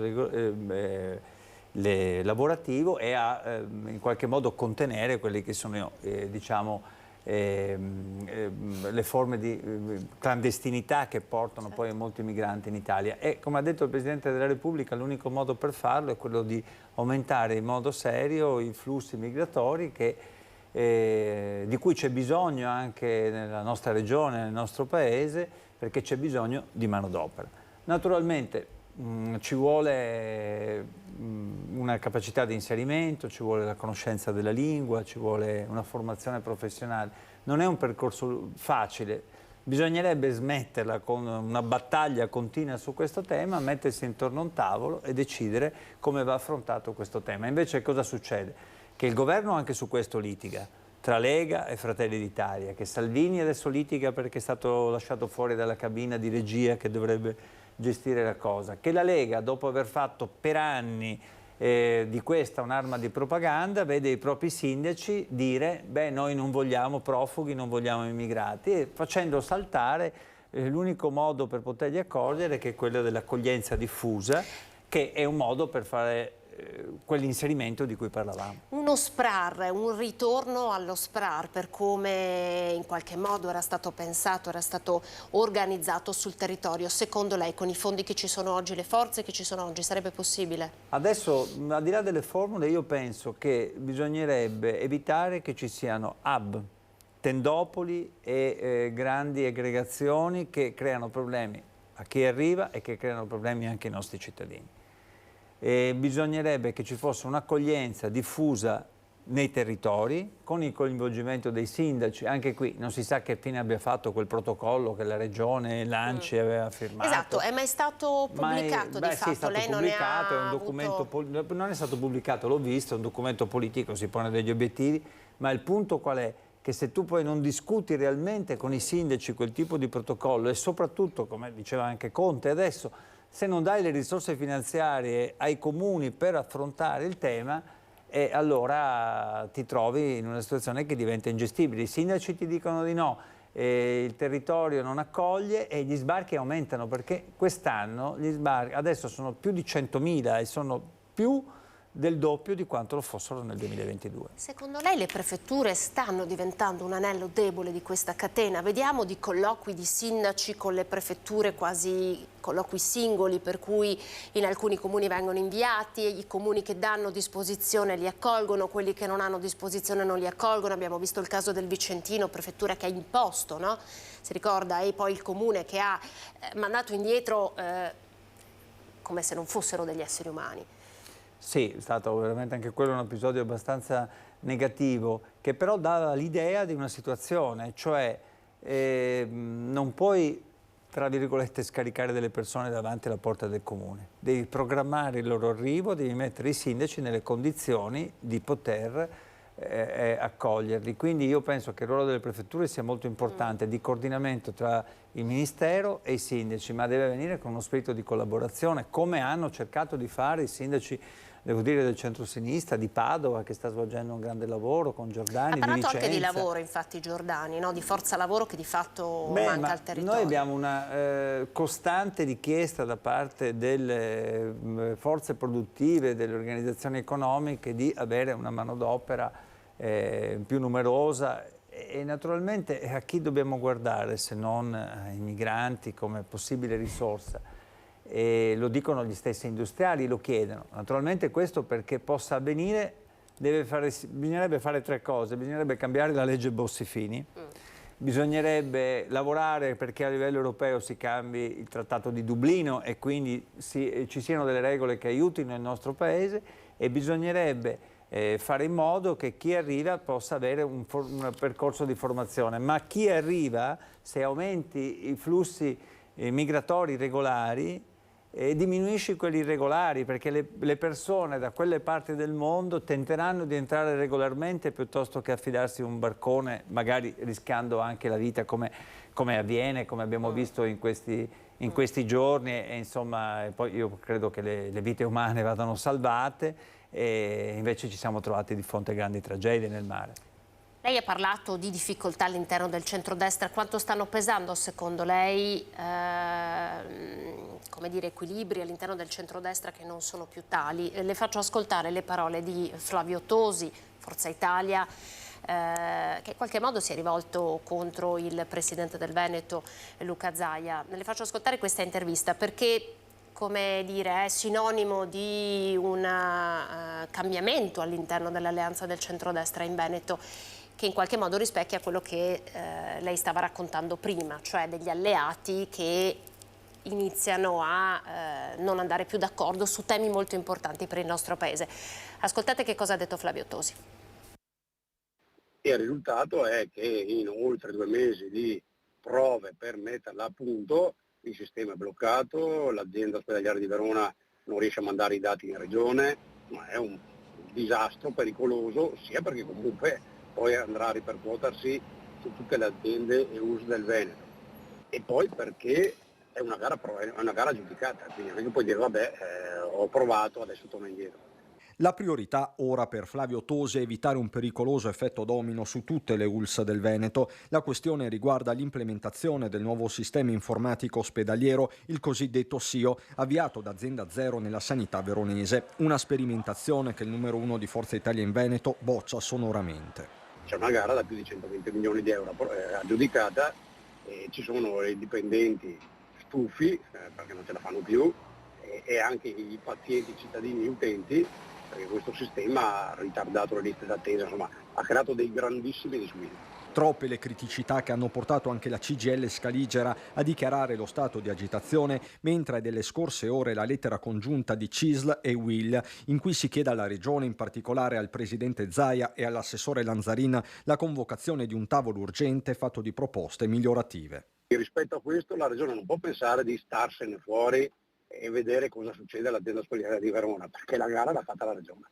lavorativo e a in qualche modo contenere quelle che sono le forme di clandestinità che portano poi molti migranti in Italia. E come ha detto il Presidente della Repubblica, l'unico modo per farlo è quello di aumentare in modo serio i flussi migratori di cui c'è bisogno anche nella nostra regione, nel nostro paese, perché c'è bisogno di manodopera. Naturalmente ci vuole una capacità di inserimento, ci vuole la conoscenza della lingua, ci vuole una formazione professionale. Non è un percorso facile, bisognerebbe smetterla con una battaglia continua su questo tema, mettersi intorno a un tavolo e decidere come va affrontato questo tema. Invece cosa succede? Che il governo anche su questo litiga, tra Lega e Fratelli d'Italia, che Salvini adesso litiga perché è stato lasciato fuori dalla cabina di regia che dovrebbe gestire la cosa, che la Lega, dopo aver fatto per anni di questa un'arma di propaganda, vede i propri sindaci dire beh, noi non vogliamo profughi, non vogliamo immigrati, e facendo saltare l'unico modo per poterli accogliere, che è quello dell'accoglienza diffusa, che è un modo per fare quell'inserimento di cui parlavamo. Uno SPRAR, un ritorno allo SPRAR per come in qualche modo era stato pensato, era stato organizzato sul territorio, secondo lei con i fondi che ci sono oggi, le forze che ci sono oggi, sarebbe possibile? Adesso, al di là delle formule, io penso che bisognerebbe evitare che ci siano hub, tendopoli e grandi aggregazioni che creano problemi a chi arriva e che creano problemi anche ai nostri cittadini. Bisognerebbe che ci fosse un'accoglienza diffusa nei territori con il coinvolgimento dei sindaci. Anche qui non si sa che fine abbia fatto quel protocollo che la regione l'ANCI aveva firmato. Esatto, è mai stato pubblicato di sì, fatto? è stato lei pubblicato, non è un documento non è stato pubblicato, l'ho visto, è un documento politico, si pone degli obiettivi, ma il punto qual è? Che se tu poi non discuti realmente con i sindaci quel tipo di protocollo e soprattutto, come diceva anche Conte adesso, se non dai le risorse finanziarie ai comuni per affrontare il tema, allora ti trovi in una situazione che diventa ingestibile. I sindaci ti dicono di no, il territorio non accoglie e gli sbarchi aumentano, perché quest'anno gli sbarchi adesso sono più di 100.000 e sono più del doppio di quanto lo fossero nel 2022. Secondo lei le prefetture stanno diventando un anello debole di questa catena? Vediamo di colloqui di sindaci con le prefetture, quasi colloqui singoli, per cui in alcuni comuni vengono inviati e i comuni che danno disposizione li accolgono, quelli che non hanno disposizione non li accolgono. Abbiamo visto il caso del Vicentino, prefettura che ha imposto, no? Si ricorda, e poi il comune che ha mandato indietro come se non fossero degli esseri umani. Sì, è stato veramente anche quello un episodio abbastanza negativo, che però dava l'idea di una situazione, cioè non puoi, tra virgolette, scaricare delle persone davanti alla porta del comune. Devi programmare il loro arrivo, devi mettere i sindaci nelle condizioni di poter accoglierli. Quindi io penso che il ruolo delle prefetture sia molto importante, di coordinamento tra il Ministero e i sindaci, ma deve avvenire con uno spirito di collaborazione, come hanno cercato di fare i sindaci, devo dire, del centro-sinistra, di Padova, che sta svolgendo un grande lavoro con Giordani, ha parlato di Vicenza. anche di lavoro, infatti, Giordani, no? Di forza lavoro che di fatto manca al territorio. Noi abbiamo una costante richiesta da parte delle forze produttive, delle organizzazioni economiche, di avere una manodopera più numerosa e naturalmente a chi dobbiamo guardare se non ai migranti come possibile risorsa? E lo dicono gli stessi industriali, lo chiedono. Naturalmente questo, perché possa avvenire, bisognerebbe fare tre cose. Bisognerebbe cambiare la legge Bossi-Fini, bisognerebbe lavorare perché a livello europeo si cambi il Trattato di Dublino e quindi ci siano delle regole che aiutino il nostro Paese, e bisognerebbe fare in modo che chi arriva possa avere un percorso di formazione. Ma chi arriva, se aumenti i flussi migratori regolari, diminuisci quelli irregolari, perché le persone da quelle parti del mondo tenteranno di entrare regolarmente piuttosto che affidarsi a un barcone, magari rischiando anche la vita come avviene, come abbiamo visto in questi giorni, e insomma poi io credo che le vite umane vadano salvate, e invece ci siamo trovati di fronte a grandi tragedie nel mare. Lei ha parlato di difficoltà all'interno del centrodestra. Quanto stanno pesando secondo lei come dire, equilibri all'interno del centrodestra che non sono più tali? Le faccio ascoltare le parole di Flavio Tosi, Forza Italia, che in qualche modo si è rivolto contro il presidente del Veneto, Luca Zaia. Le faccio ascoltare questa intervista perché, come dire, è sinonimo di un cambiamento all'interno dell'alleanza del centrodestra in Veneto, che in qualche modo rispecchia quello che lei stava raccontando prima, cioè degli alleati che iniziano a non andare più d'accordo su temi molto importanti per il nostro Paese. Ascoltate che cosa ha detto Flavio Tosi. E il risultato è che in oltre 2 mesi di prove per metterla a punto, il sistema è bloccato, l'azienda ospedaliera di Verona non riesce a mandare i dati in regione, ma è un disastro pericoloso, sia perché comunque poi andrà a ripercuotersi su tutte le aziende EU del Veneto, e poi perché è una gara giudicata, quindi non è che puoi dire vabbè ho provato, adesso torno indietro. La priorità ora per Flavio Tosi è evitare un pericoloso effetto domino su tutte le ULSS del Veneto. La questione riguarda l'implementazione del nuovo sistema informatico ospedaliero, il cosiddetto SIO, avviato da Azienda Zero nella sanità veronese. Una sperimentazione che il numero 1 di Forza Italia in Veneto boccia sonoramente. C'è una gara da più di 120 milioni di euro aggiudicata e ci sono i dipendenti stufi perché non ce la fanno più e anche i pazienti, i cittadini, gli utenti, perché questo sistema ha ritardato le liste d'attesa, insomma ha creato dei grandissimi disguidi. Troppe le criticità che hanno portato anche la CGIL Scaligera a dichiarare lo stato di agitazione, mentre è delle scorse ore la lettera congiunta di CISL e UIL, in cui si chiede alla Regione, in particolare al Presidente Zaia e all'assessore Lanzarin, la convocazione di un tavolo urgente fatto di proposte migliorative. E rispetto a questo la Regione non può pensare di starsene fuori e vedere cosa succede all'azienda ospedaliera di Verona, perché la gara l'ha fatta la Regione.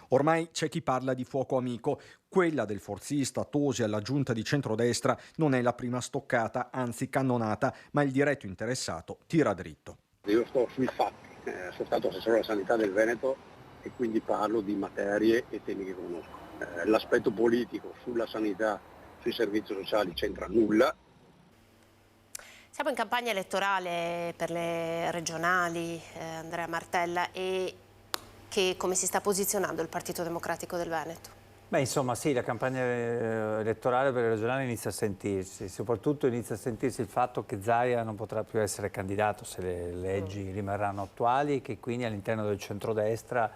Ormai c'è chi parla di fuoco amico. Quella del forzista Tosi alla giunta di centrodestra non è la prima stoccata, anzi cannonata, ma il diretto interessato tira dritto. Io sto sui fatti, sono stato assessore alla sanità del Veneto e quindi parlo di materie e temi che conosco. L'aspetto politico sulla sanità, sui servizi sociali c'entra nulla. Siamo in campagna elettorale per le regionali, Andrea Martella, e come si sta posizionando il Partito Democratico del Veneto? Beh, insomma sì, la campagna elettorale per le regionali inizia a sentirsi, soprattutto inizia a sentirsi il fatto che Zaia non potrà più essere candidato se le leggi rimarranno attuali e che quindi all'interno del centrodestra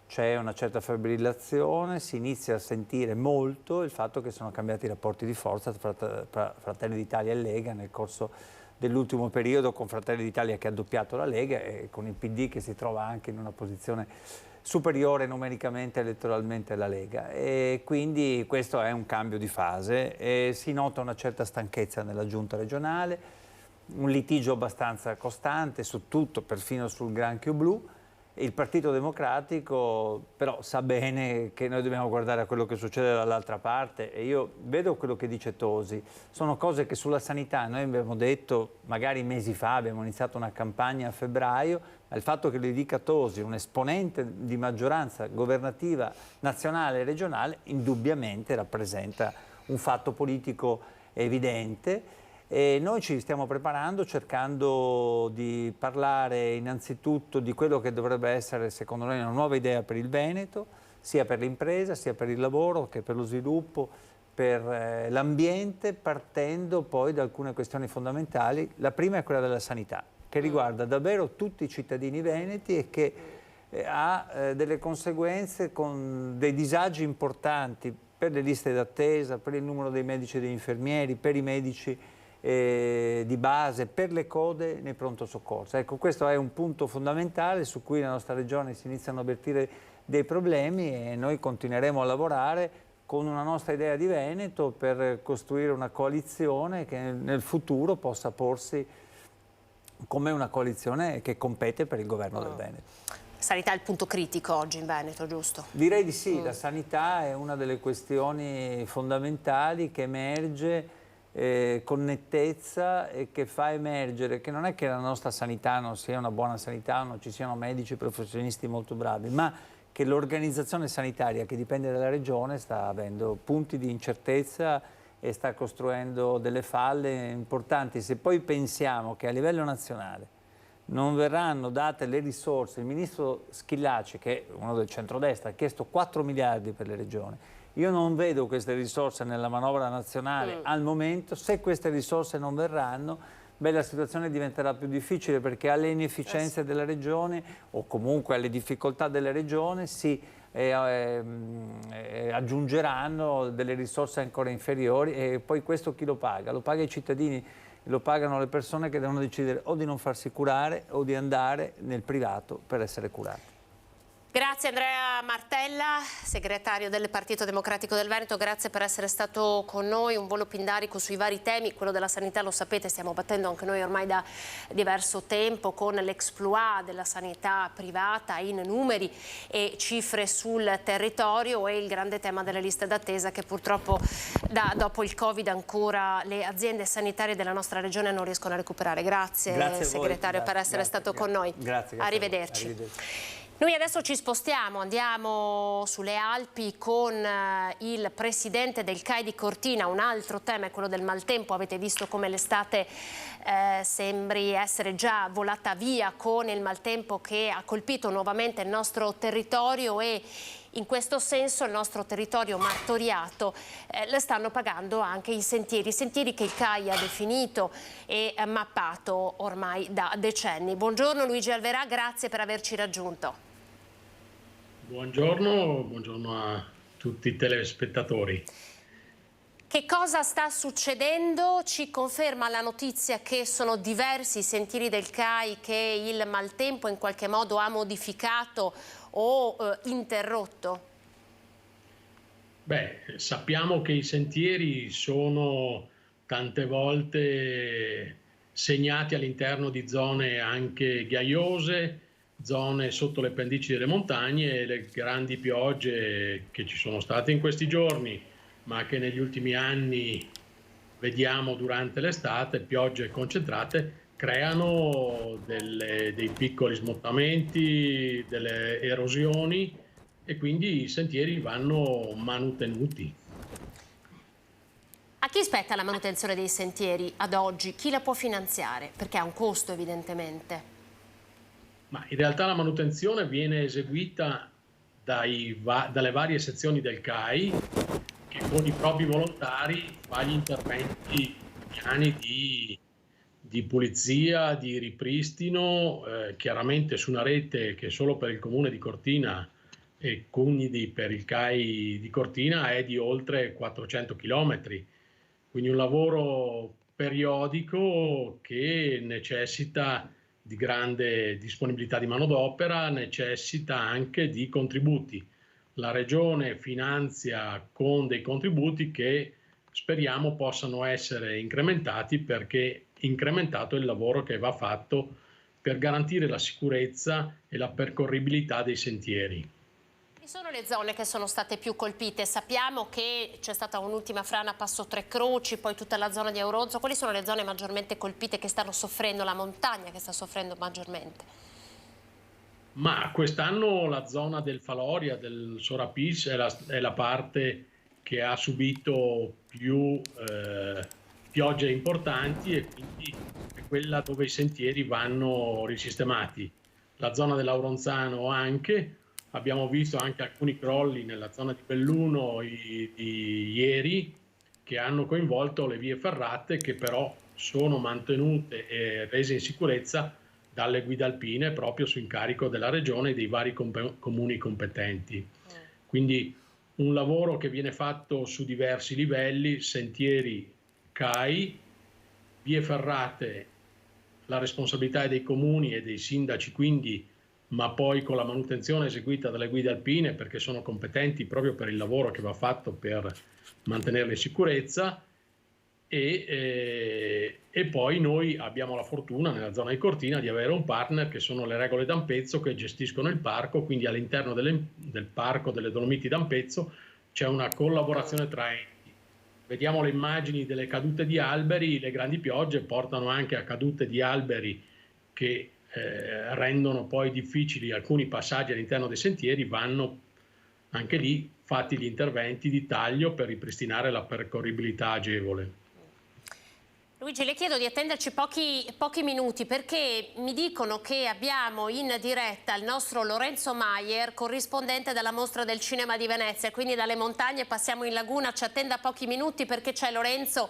c'è una certa fibrillazione, si inizia a sentire molto il fatto che sono cambiati i rapporti di forza tra Fratelli d'Italia e Lega nel corso dell'ultimo periodo, con Fratelli d'Italia che ha doppiato la Lega e con il PD che si trova anche in una posizione superiore numericamente e elettoralmente alla Lega, e quindi questo è un cambio di fase e si nota una certa stanchezza nella giunta regionale, un litigio abbastanza costante su tutto, perfino sul granchio blu. Il Partito Democratico però sa bene che noi dobbiamo guardare a quello che succede dall'altra parte e io vedo quello che dice Tosi, sono cose che sulla sanità noi abbiamo detto magari mesi fa, abbiamo iniziato una campagna a febbraio, ma il fatto che le dica Tosi, un esponente di maggioranza governativa nazionale e regionale, indubbiamente rappresenta un fatto politico evidente. E noi ci stiamo preparando cercando di parlare innanzitutto di quello che dovrebbe essere secondo noi una nuova idea per il Veneto, sia per l'impresa, sia per il lavoro che per lo sviluppo, per l'ambiente, partendo poi da alcune questioni fondamentali. La prima è quella della sanità, che riguarda davvero tutti i cittadini veneti e che ha delle conseguenze con dei disagi importanti per le liste d'attesa, per il numero dei medici e degli infermieri, per i medici di base, per le code nei pronto soccorso. Ecco, questo è un punto fondamentale su cui nella nostra regione si iniziano a avvertire dei problemi e noi continueremo a lavorare con una nostra idea di Veneto per costruire una coalizione che nel futuro possa porsi come una coalizione che compete per il governo del Veneto. Sanità è il punto critico oggi in Veneto, giusto? Direi di sì, la sanità è una delle questioni fondamentali che emerge con nettezza e che fa emergere che non è che la nostra sanità non sia una buona sanità, non ci siano medici professionisti molto bravi, ma che l'organizzazione sanitaria che dipende dalla regione sta avendo punti di incertezza e sta costruendo delle falle importanti. Se poi pensiamo che a livello nazionale non verranno date le risorse, il ministro Schillaci, che è uno del centrodestra, ha chiesto 4 miliardi per le regioni. Io non vedo queste risorse nella manovra nazionale al momento. Se queste risorse non verranno, beh, la situazione diventerà più difficile perché alle inefficienze della regione o comunque alle difficoltà della regione si aggiungeranno delle risorse ancora inferiori e poi questo chi lo paga? Lo paga i cittadini, lo pagano le persone che devono decidere o di non farsi curare o di andare nel privato per essere curati. Grazie Andrea Martella, segretario del Partito Democratico del Veneto, grazie per essere stato con noi, un volo pindarico sui vari temi, quello della sanità lo sapete, stiamo battendo anche noi ormai da diverso tempo con l'exploit della sanità privata in numeri e cifre sul territorio e il grande tema delle liste d'attesa che purtroppo dopo il Covid ancora le aziende sanitarie della nostra regione non riescono a recuperare. Grazie segretario per essere stato con noi. Grazie. Arrivederci. Noi adesso ci spostiamo, andiamo sulle Alpi con il presidente del CAI di Cortina. Un altro tema è quello del maltempo. Avete visto come l'estate sembri essere già volata via con il maltempo che ha colpito nuovamente il nostro territorio, e in questo senso il nostro territorio martoriato le stanno pagando anche i sentieri che il CAI ha definito e mappato ormai da decenni. Buongiorno Luigi Alverà, grazie per averci raggiunto. Buongiorno a tutti i telespettatori. Che cosa sta succedendo? Ci conferma la notizia che sono diversi i sentieri del CAI che il maltempo in qualche modo ha modificato o interrotto? Sappiamo che i sentieri sono tante volte segnati all'interno di zone anche ghiaiose, zone sotto le pendici delle montagne, e le grandi piogge che ci sono state in questi giorni, ma che negli ultimi anni vediamo durante l'estate, piogge concentrate, creano dei piccoli smottamenti, delle erosioni, e quindi i sentieri vanno manutenuti. A chi spetta la manutenzione dei sentieri ad oggi? Chi la può finanziare? Perché ha un costo evidentemente. Ma in realtà la manutenzione viene eseguita dalle varie sezioni del CAI, che con i propri volontari fa gli interventi piani di pulizia, di ripristino, chiaramente su una rete che solo per il comune di Cortina e quindi per il CAI di Cortina è di oltre 400 chilometri. Quindi un lavoro periodico che necessita di grande disponibilità di manodopera, necessita anche di contributi. La Regione finanzia con dei contributi che speriamo possano essere incrementati, perché incrementato è il lavoro che va fatto per garantire la sicurezza e la percorribilità dei sentieri. Quali sono le zone che sono state più colpite? Sappiamo che c'è stata un'ultima frana a Passo Tre Croci, poi tutta la zona di Auronzo. Quali sono le zone maggiormente colpite che stanno soffrendo, la montagna che sta soffrendo maggiormente? Ma quest'anno la zona del Faloria, del Sorapis, è la parte che ha subito più piogge importanti, e quindi è quella dove i sentieri vanno risistemati. La zona dell'Auronzano anche. Abbiamo visto anche alcuni crolli nella zona di Belluno di ieri, che hanno coinvolto le vie ferrate, che però sono mantenute e rese in sicurezza dalle guide alpine proprio su incarico della Regione e dei vari comuni competenti. Quindi un lavoro che viene fatto su diversi livelli: sentieri CAI, vie ferrate, la responsabilità è dei comuni e dei sindaci, quindi, ma poi con la manutenzione eseguita dalle guide alpine, perché sono competenti proprio per il lavoro che va fatto per mantenerle in sicurezza, e poi noi abbiamo la fortuna nella zona di Cortina di avere un partner che sono le Regole d'Ampezzo, che gestiscono il parco. Quindi all'interno del parco delle Dolomiti d'Ampezzo c'è una collaborazione tra enti. Vediamo le immagini delle cadute di alberi. Le grandi piogge portano anche a cadute di alberi che rendono poi difficili alcuni passaggi all'interno dei sentieri. Vanno anche lì fatti gli interventi di taglio per ripristinare la percorribilità agevole. Luigi, le chiedo di attenderci pochi minuti, perché mi dicono che abbiamo in diretta il nostro Lorenzo Maier, corrispondente della Mostra del Cinema di Venezia. Quindi dalle montagne passiamo in laguna. Ci attenda pochi minuti, perché c'è Lorenzo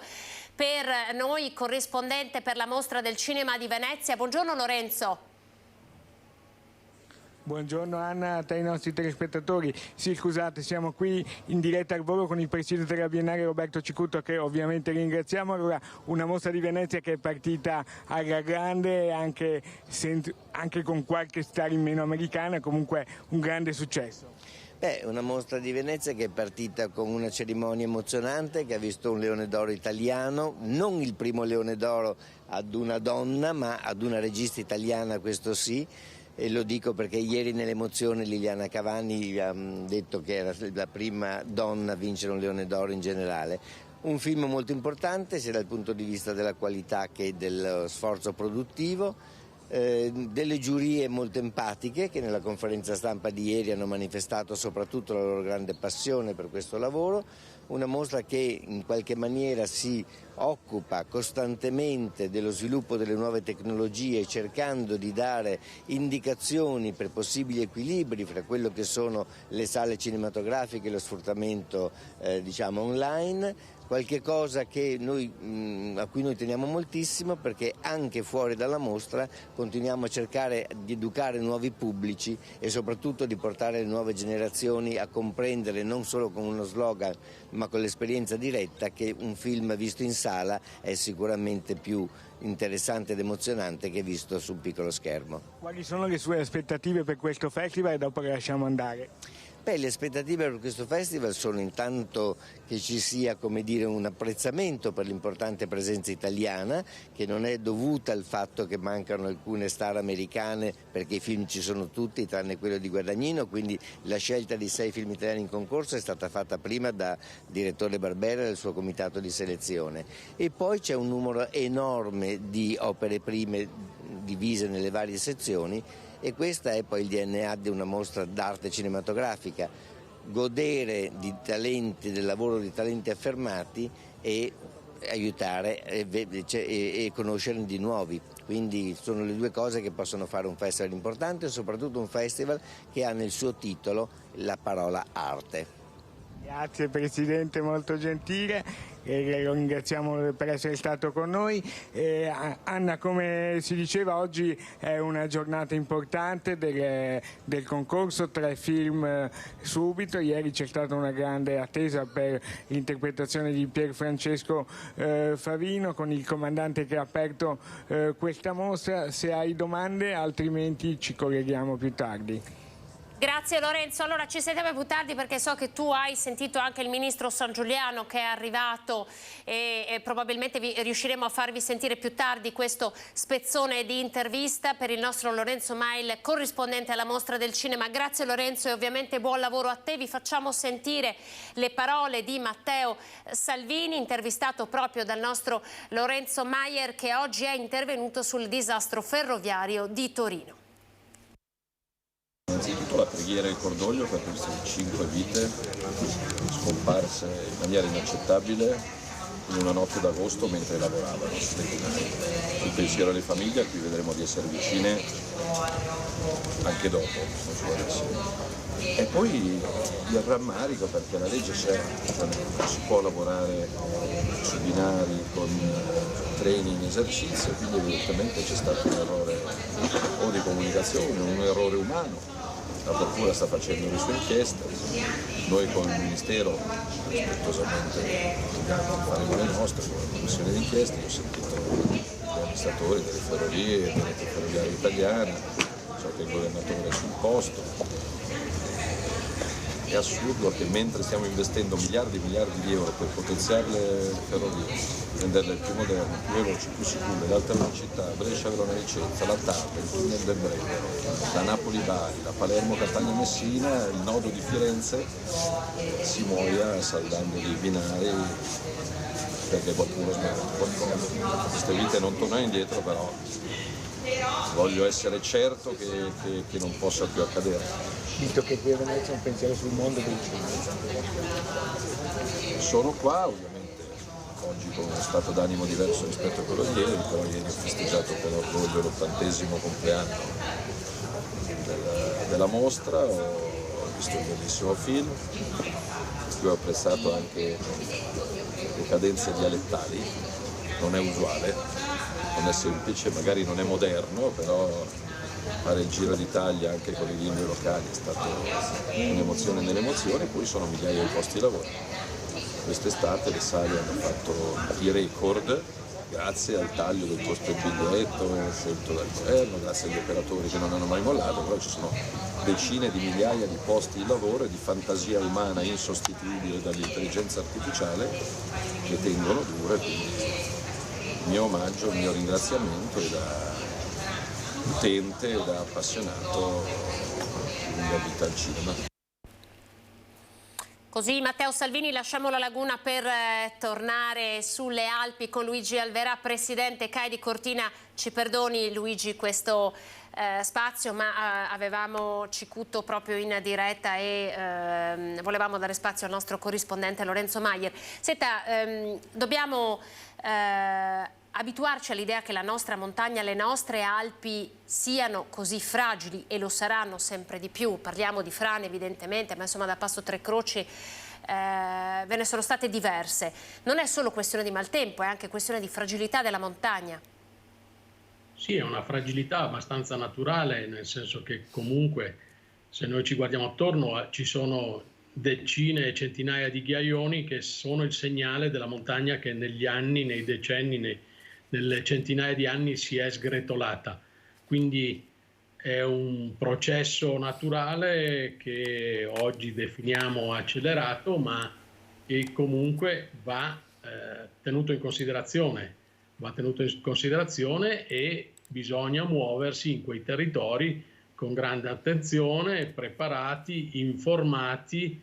per noi, corrispondente per la Mostra del Cinema di Venezia. Buongiorno Lorenzo. Buongiorno Anna, a te e ai nostri telespettatori. Sì, scusate, siamo qui in diretta al volo con il presidente della Biennale Roberto Cicutto, che ovviamente ringraziamo. Allora, una mostra di Venezia che è partita alla grande, anche con qualche star in meno americana, comunque un grande successo. Una mostra di Venezia che è partita con una cerimonia emozionante, che ha visto un Leone d'Oro italiano, non il primo Leone d'Oro ad una donna, ma ad una regista italiana, questo sì. E lo dico perché ieri nell'emozione Liliana Cavani ha detto che era la prima donna a vincere un Leone d'Oro in generale. Un film molto importante sia dal punto di vista della qualità che dello sforzo produttivo, delle giurie molto empatiche che nella conferenza stampa di ieri hanno manifestato soprattutto la loro grande passione per questo lavoro, una mostra che in qualche maniera si occupa costantemente dello sviluppo delle nuove tecnologie, cercando di dare indicazioni per possibili equilibri fra quello che sono le sale cinematografiche e lo sfruttamento online. Qualche cosa che a cui noi teniamo moltissimo, perché anche fuori dalla mostra continuiamo a cercare di educare nuovi pubblici e soprattutto di portare le nuove generazioni a comprendere non solo con uno slogan ma con l'esperienza diretta che un film visto in sala è sicuramente più interessante ed emozionante che visto su un piccolo schermo. Quali sono le sue aspettative per questo festival e dopo le lasciamo andare? Le aspettative per questo festival sono intanto che ci sia, come dire, un apprezzamento per l'importante presenza italiana, che non è dovuta al fatto che mancano alcune star americane, perché i film ci sono tutti tranne quello di Guadagnino, quindi la scelta di 6 film italiani in concorso è stata fatta prima da direttore Barbera e del suo comitato di selezione, e poi c'è un numero enorme di opere prime divise nelle varie sezioni. E questa è poi il DNA di una mostra d'arte cinematografica, godere di talenti, del lavoro di talenti affermati e aiutare e conoscerne di nuovi. Quindi sono le due cose che possono fare un festival importante e soprattutto un festival che ha nel suo titolo la parola arte. Grazie Presidente, molto gentile, e lo ringraziamo per essere stato con noi. Anna, come si diceva, oggi è una giornata importante del concorso, 3 film subito. Ieri c'è stata una grande attesa per l'interpretazione di Pier Francesco Favino, con il comandante che ha aperto questa mostra. Se hai domande, altrimenti ci colleghiamo più tardi. Grazie Lorenzo. Allora ci sentiamo più tardi, perché so che tu hai sentito anche il ministro Sangiuliano che è arrivato e probabilmente riusciremo a farvi sentire più tardi questo spezzone di intervista per il nostro Lorenzo Mail, corrispondente alla Mostra del Cinema. Grazie Lorenzo e ovviamente buon lavoro a te. Vi facciamo sentire le parole di Matteo Salvini, intervistato proprio dal nostro Lorenzo Maier, che oggi è intervenuto sul disastro ferroviario di Torino. Innanzitutto la preghiera e il cordoglio per queste 5 vite scomparse in maniera inaccettabile in una notte d'agosto mentre lavoravano sui binari. Il pensiero alle famiglie, a cui vedremo di essere vicine anche dopo, non solo adesso. E poi il rammarico, perché la legge c'è, non si può lavorare sui binari con treni in esercizio, quindi evidentemente c'è stato un errore o di comunicazione, un errore umano. La Procura sta facendo le sue inchieste, noi con il Ministero rispettosamente faremo le nostre con la Commissione d'inchiesta. Io ho sentito gli amministratori delle ferrovie, della rete ferroviaria italiana, so che il governatore è sul posto. È assurdo che mentre stiamo investendo miliardi e miliardi di euro per potenziare le ferrovie, renderle più moderne, più veloci, più sicure, l'alta velocità, Brescia-Verona-Vicenza, la TAP, il tunnel del Brennero, la Napoli-Bari, la Palermo-Catania-Messina, il nodo di Firenze, si muoia saldando dei binari perché qualcuno sbagliato qualcosa. Queste vite non tornano indietro, però voglio essere certo che non possa più accadere. Visto che qui a Venezia c'è un pensiero sul mondo del cinema. Sono qua ovviamente oggi con uno stato d'animo diverso rispetto a quello di ieri, però ieri ho festeggiato per orgoglio l'80° compleanno della mostra, ho visto un bellissimo film, qui ho apprezzato anche le cadenze dialettali, non è usuale, non è semplice, magari non è moderno, però fare il giro d'Italia anche con le lingue locali è stata un'emozione nell'emozione. Poi sono migliaia di posti di lavoro. Quest'estate le sale hanno fatto i record grazie al taglio del costo del biglietto scelto dal governo, grazie agli operatori che non hanno mai mollato, però ci sono decine di migliaia di posti di lavoro e di fantasia umana insostituibile dall'intelligenza artificiale che tengono duro, e quindi il mio omaggio, il mio ringraziamento è da utente e da appassionato di lunga vita al cinema. Così Matteo Salvini, lasciamo la laguna per tornare sulle Alpi con Luigi Alverà, presidente CAI di Cortina. Ci perdoni Luigi questo spazio, ma avevamo Cicuto proprio in diretta e volevamo dare spazio al nostro corrispondente Lorenzo Maier. Senta, dobbiamo abituarci all'idea che la nostra montagna, le nostre Alpi siano così fragili, e lo saranno sempre di più. Parliamo di frane evidentemente, ma insomma da Passo Tre Croci ve ne sono state diverse. Non è solo questione di maltempo, è anche questione di fragilità della montagna. Sì, è una fragilità abbastanza naturale, nel senso che comunque se noi ci guardiamo attorno ci sono decine e centinaia di ghiaioni che sono il segnale della montagna che negli anni, nei decenni, nelle centinaia di anni si è sgretolata. Quindi è un processo naturale che oggi definiamo accelerato, ma che comunque va tenuto in considerazione. Va tenuto in considerazione e bisogna muoversi in quei territori con grande attenzione, preparati, informati,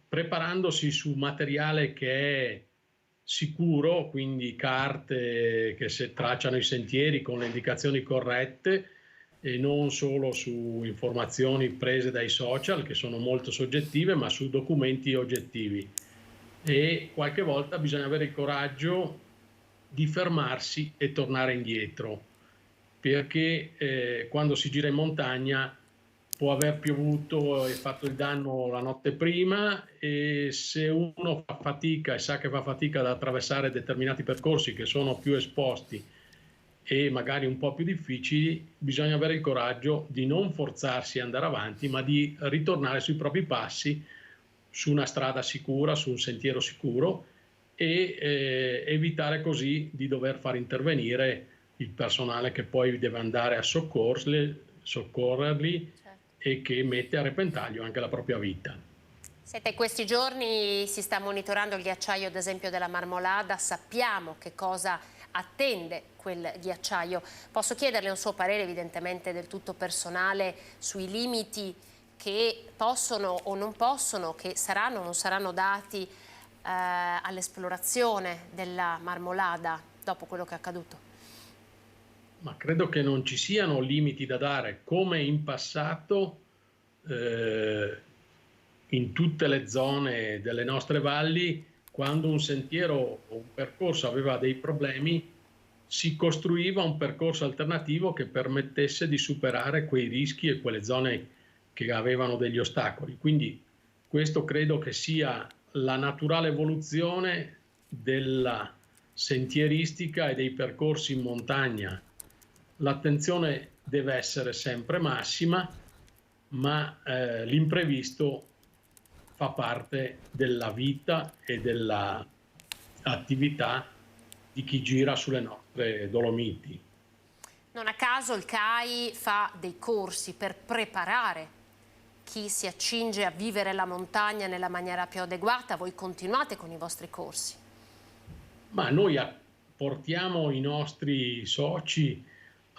preparandosi su materiale che è sicuro, quindi carte che tracciano i sentieri con le indicazioni corrette e non solo su informazioni prese dai social, che sono molto soggettive, ma su documenti oggettivi. E qualche volta bisogna avere il coraggio di fermarsi e tornare indietro, perché quando si gira in montagna può aver piovuto e fatto il danno la notte prima, e se uno fa fatica e sa che fa fatica ad attraversare determinati percorsi che sono più esposti e magari un po' più difficili, bisogna avere il coraggio di non forzarsi ad andare avanti, ma di ritornare sui propri passi, su una strada sicura, su un sentiero sicuro, e evitare così di dover far intervenire il personale che poi deve andare a soccorrerli e che mette a repentaglio anche la propria vita. Senta, in questi giorni si sta monitorando il ghiacciaio, ad esempio, della Marmolada. Sappiamo che cosa attende quel ghiacciaio. Posso chiederle un suo parere, evidentemente del tutto personale, sui limiti che possono o non possono, che saranno o non saranno dati all'esplorazione della Marmolada dopo quello che è accaduto? Ma credo che non ci siano limiti da dare, come in passato in tutte le zone delle nostre valli, quando un sentiero o un percorso aveva dei problemi, si costruiva un percorso alternativo che permettesse di superare quei rischi e quelle zone che avevano degli ostacoli. Quindi questo credo che sia la naturale evoluzione della sentieristica e dei percorsi in montagna. L'attenzione deve essere sempre massima, ma l'imprevisto fa parte della vita e dell'attività di chi gira sulle nostre Dolomiti. Non a caso il CAI fa dei corsi per preparare chi si accinge a vivere la montagna nella maniera più adeguata. Voi continuate con i vostri corsi? Ma noi portiamo i nostri soci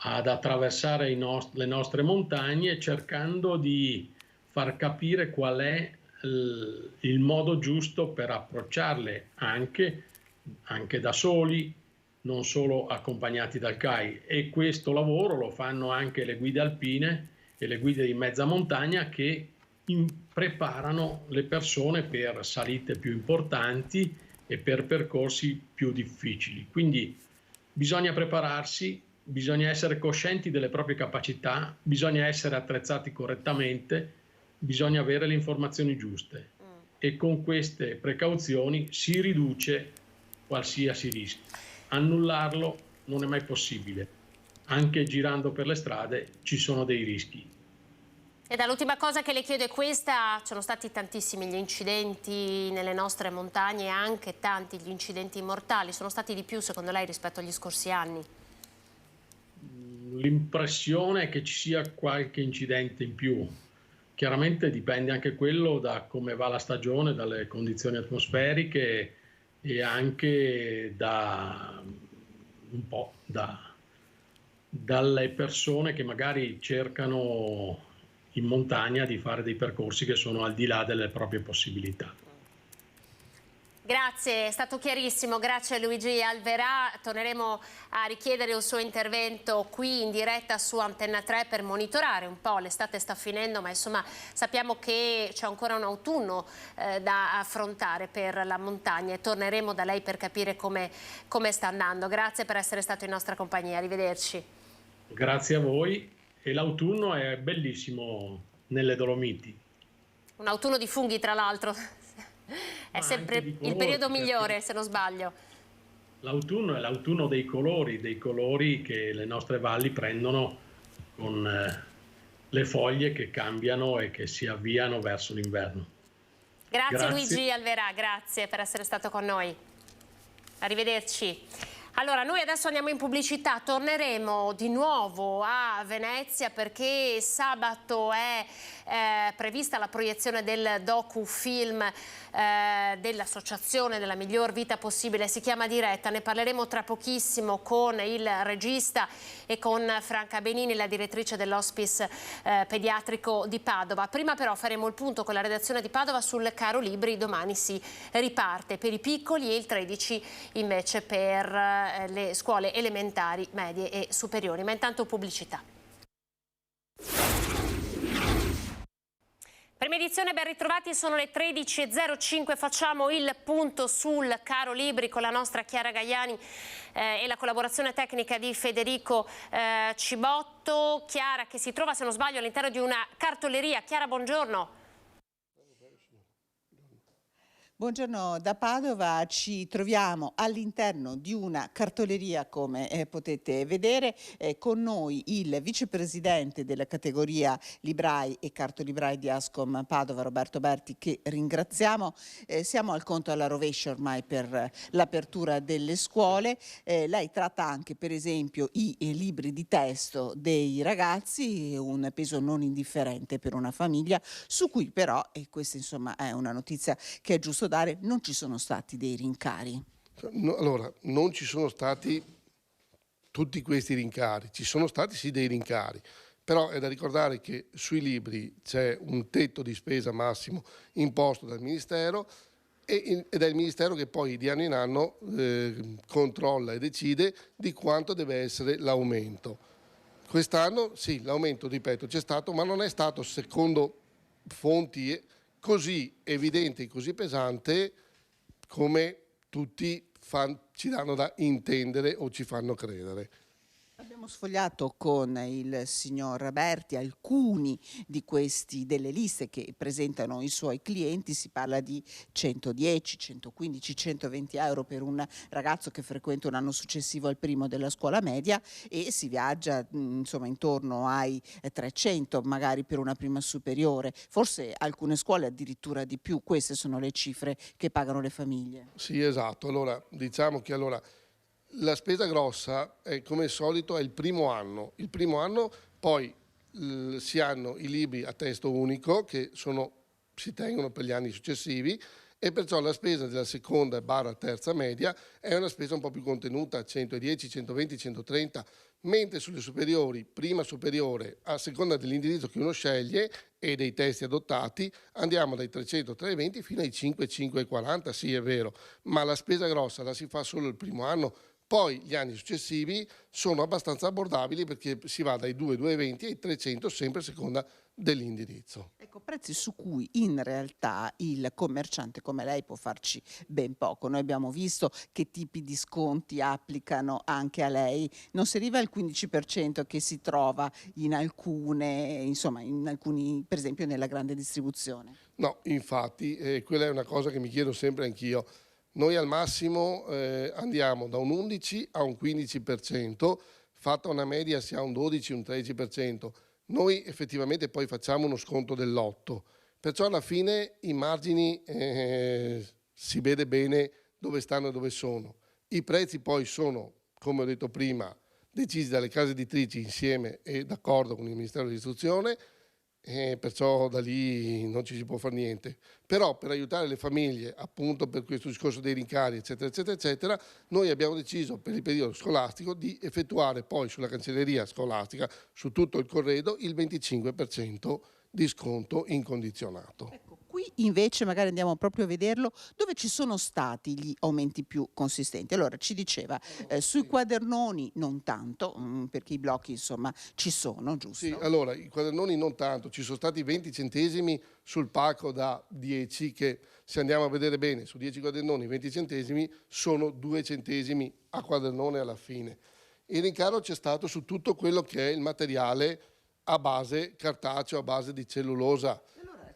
ad attraversare le nostre montagne, cercando di far capire qual è il modo giusto per approcciarle, anche da soli, non solo accompagnati dal CAI. E questo lavoro lo fanno anche le guide alpine e le guide di mezza montagna, che preparano le persone per salite più importanti e per percorsi più difficili. Quindi bisogna prepararsi, bisogna essere coscienti delle proprie capacità, bisogna essere attrezzati correttamente, bisogna avere le informazioni giuste e con queste precauzioni si riduce qualsiasi rischio. Annullarlo non è mai possibile. Anche girando per le strade ci sono dei rischi. E dall'ultima cosa che le chiedo è questa: ci sono stati tantissimi gli incidenti nelle nostre montagne e anche tanti gli incidenti mortali. Sono stati di più secondo lei rispetto agli scorsi anni? L'impressione è che ci sia qualche incidente in più. Chiaramente dipende anche quello da come va la stagione, dalle condizioni atmosferiche e anche dalle persone che magari cercano in montagna di fare dei percorsi che sono al di là delle proprie possibilità. Grazie, è stato chiarissimo, grazie a Luigi Alverà. Torneremo a richiedere un suo intervento qui in diretta su Antenna 3 per monitorare un po', l'estate sta finendo, ma insomma sappiamo che c'è ancora un autunno da affrontare per la montagna e torneremo da lei per capire come sta andando. Grazie per essere stato in nostra compagnia, arrivederci. Grazie a voi, e l'autunno è bellissimo nelle Dolomiti. Un autunno di funghi, tra l'altro. È sempre il periodo migliore, se non sbaglio. L'autunno è l'autunno dei colori che le nostre valli prendono con le foglie che cambiano e che si avviano verso l'inverno. Grazie Luigi Alverà, grazie per essere stato con noi. Arrivederci. Allora, noi adesso andiamo in pubblicità, torneremo di nuovo a Venezia perché sabato è prevista la proiezione del docufilm dell'Associazione della Miglior Vita Possibile, si chiama Diretta, ne parleremo tra pochissimo con il regista e con Franca Benini, la direttrice dell'Hospice pediatrico di Padova. Prima però faremo il punto con la redazione di Padova sul Caro Libri, domani si riparte per i piccoli e il 13 invece per le scuole elementari, medie e superiori. Ma intanto pubblicità. Prima edizione, ben ritrovati, sono le 13.05, facciamo il punto sul Caro Libri con la nostra Chiara Gaiani e la collaborazione tecnica di Federico Cibotto. Chiara che si trova, se non sbaglio, all'interno di una cartoleria. Chiara, buongiorno. Buongiorno da Padova, ci troviamo all'interno di una cartoleria come potete vedere, con noi il vicepresidente della categoria librai e cartolibrai di Ascom Padova, Roberto Berti, che ringraziamo. Siamo al conto alla rovescia ormai per l'apertura delle scuole, lei tratta anche per esempio i libri di testo dei ragazzi, un peso non indifferente per una famiglia su cui però, e questa insomma è una notizia che è giusto dare, non ci sono stati dei rincari. No, allora, non ci sono stati tutti questi rincari, ci sono stati sì dei rincari, però è da ricordare che sui libri c'è un tetto di spesa massimo imposto dal Ministero ed è il Ministero che poi di anno in anno controlla e decide di quanto deve essere l'aumento. Quest'anno sì, l'aumento, ripeto, c'è stato, ma non è stato, secondo fonti così evidente e così pesante come tutti ci danno da intendere o ci fanno credere. Abbiamo sfogliato con il signor Berti alcuni di questi delle liste che presentano i suoi clienti, si parla di 110, 115, 120 euro per un ragazzo che frequenta un anno successivo al primo della scuola media e si viaggia insomma intorno ai 300 magari per una prima superiore, forse alcune scuole addirittura di più. Queste sono le cifre che pagano le famiglie. Sì, esatto. Allora diciamo che la spesa grossa è, come al solito, è il primo anno. Il primo anno poi si hanno i libri a testo unico che si tengono per gli anni successivi e perciò la spesa della seconda / terza media è una spesa un po' più contenuta, 110, 120, 130, mentre sulle superiori, prima superiore, a seconda dell'indirizzo che uno sceglie e dei testi adottati, andiamo dai 300, 320 fino ai 5, 5,40, sì è vero, ma la spesa grossa la si fa solo il primo anno. Poi gli anni successivi sono abbastanza abbordabili perché si va dai 2, 2,20 ai 300 sempre a seconda dell'indirizzo. Ecco, prezzi su cui in realtà il commerciante come lei può farci ben poco. Noi abbiamo visto che tipi di sconti applicano anche a lei. Non si arriva al 15% che si trova in alcuni, per esempio nella grande distribuzione. No, infatti, quella è una cosa che mi chiedo sempre anch'io. Noi al massimo andiamo da un 11 a un 15%, fatta una media si ha un 12, un 13%. Noi effettivamente poi facciamo uno sconto dell'8%, perciò alla fine i margini si vede bene dove stanno e dove sono. I prezzi poi sono, come ho detto prima, decisi dalle case editrici insieme e d'accordo con il Ministero dell'Istruzione, perciò da lì non ci si può fare niente. Però per aiutare le famiglie, appunto per questo discorso dei rincari eccetera eccetera eccetera, noi abbiamo deciso per il periodo scolastico di effettuare poi sulla cancelleria scolastica, su tutto il corredo, il 25% di sconto incondizionato. Qui invece magari andiamo proprio a vederlo dove ci sono stati gli aumenti più consistenti. Allora ci diceva sui quadernoni non tanto, perché i blocchi insomma ci sono, giusto? Sì, allora i quadernoni non tanto, ci sono stati 20 centesimi sul pacco da 10 che, se andiamo a vedere bene, su 10 quadernoni 20 centesimi sono 2 centesimi a quadernone alla fine. Il rincaro c'è stato su tutto quello che è il materiale a base cartaceo, a base di cellulosa.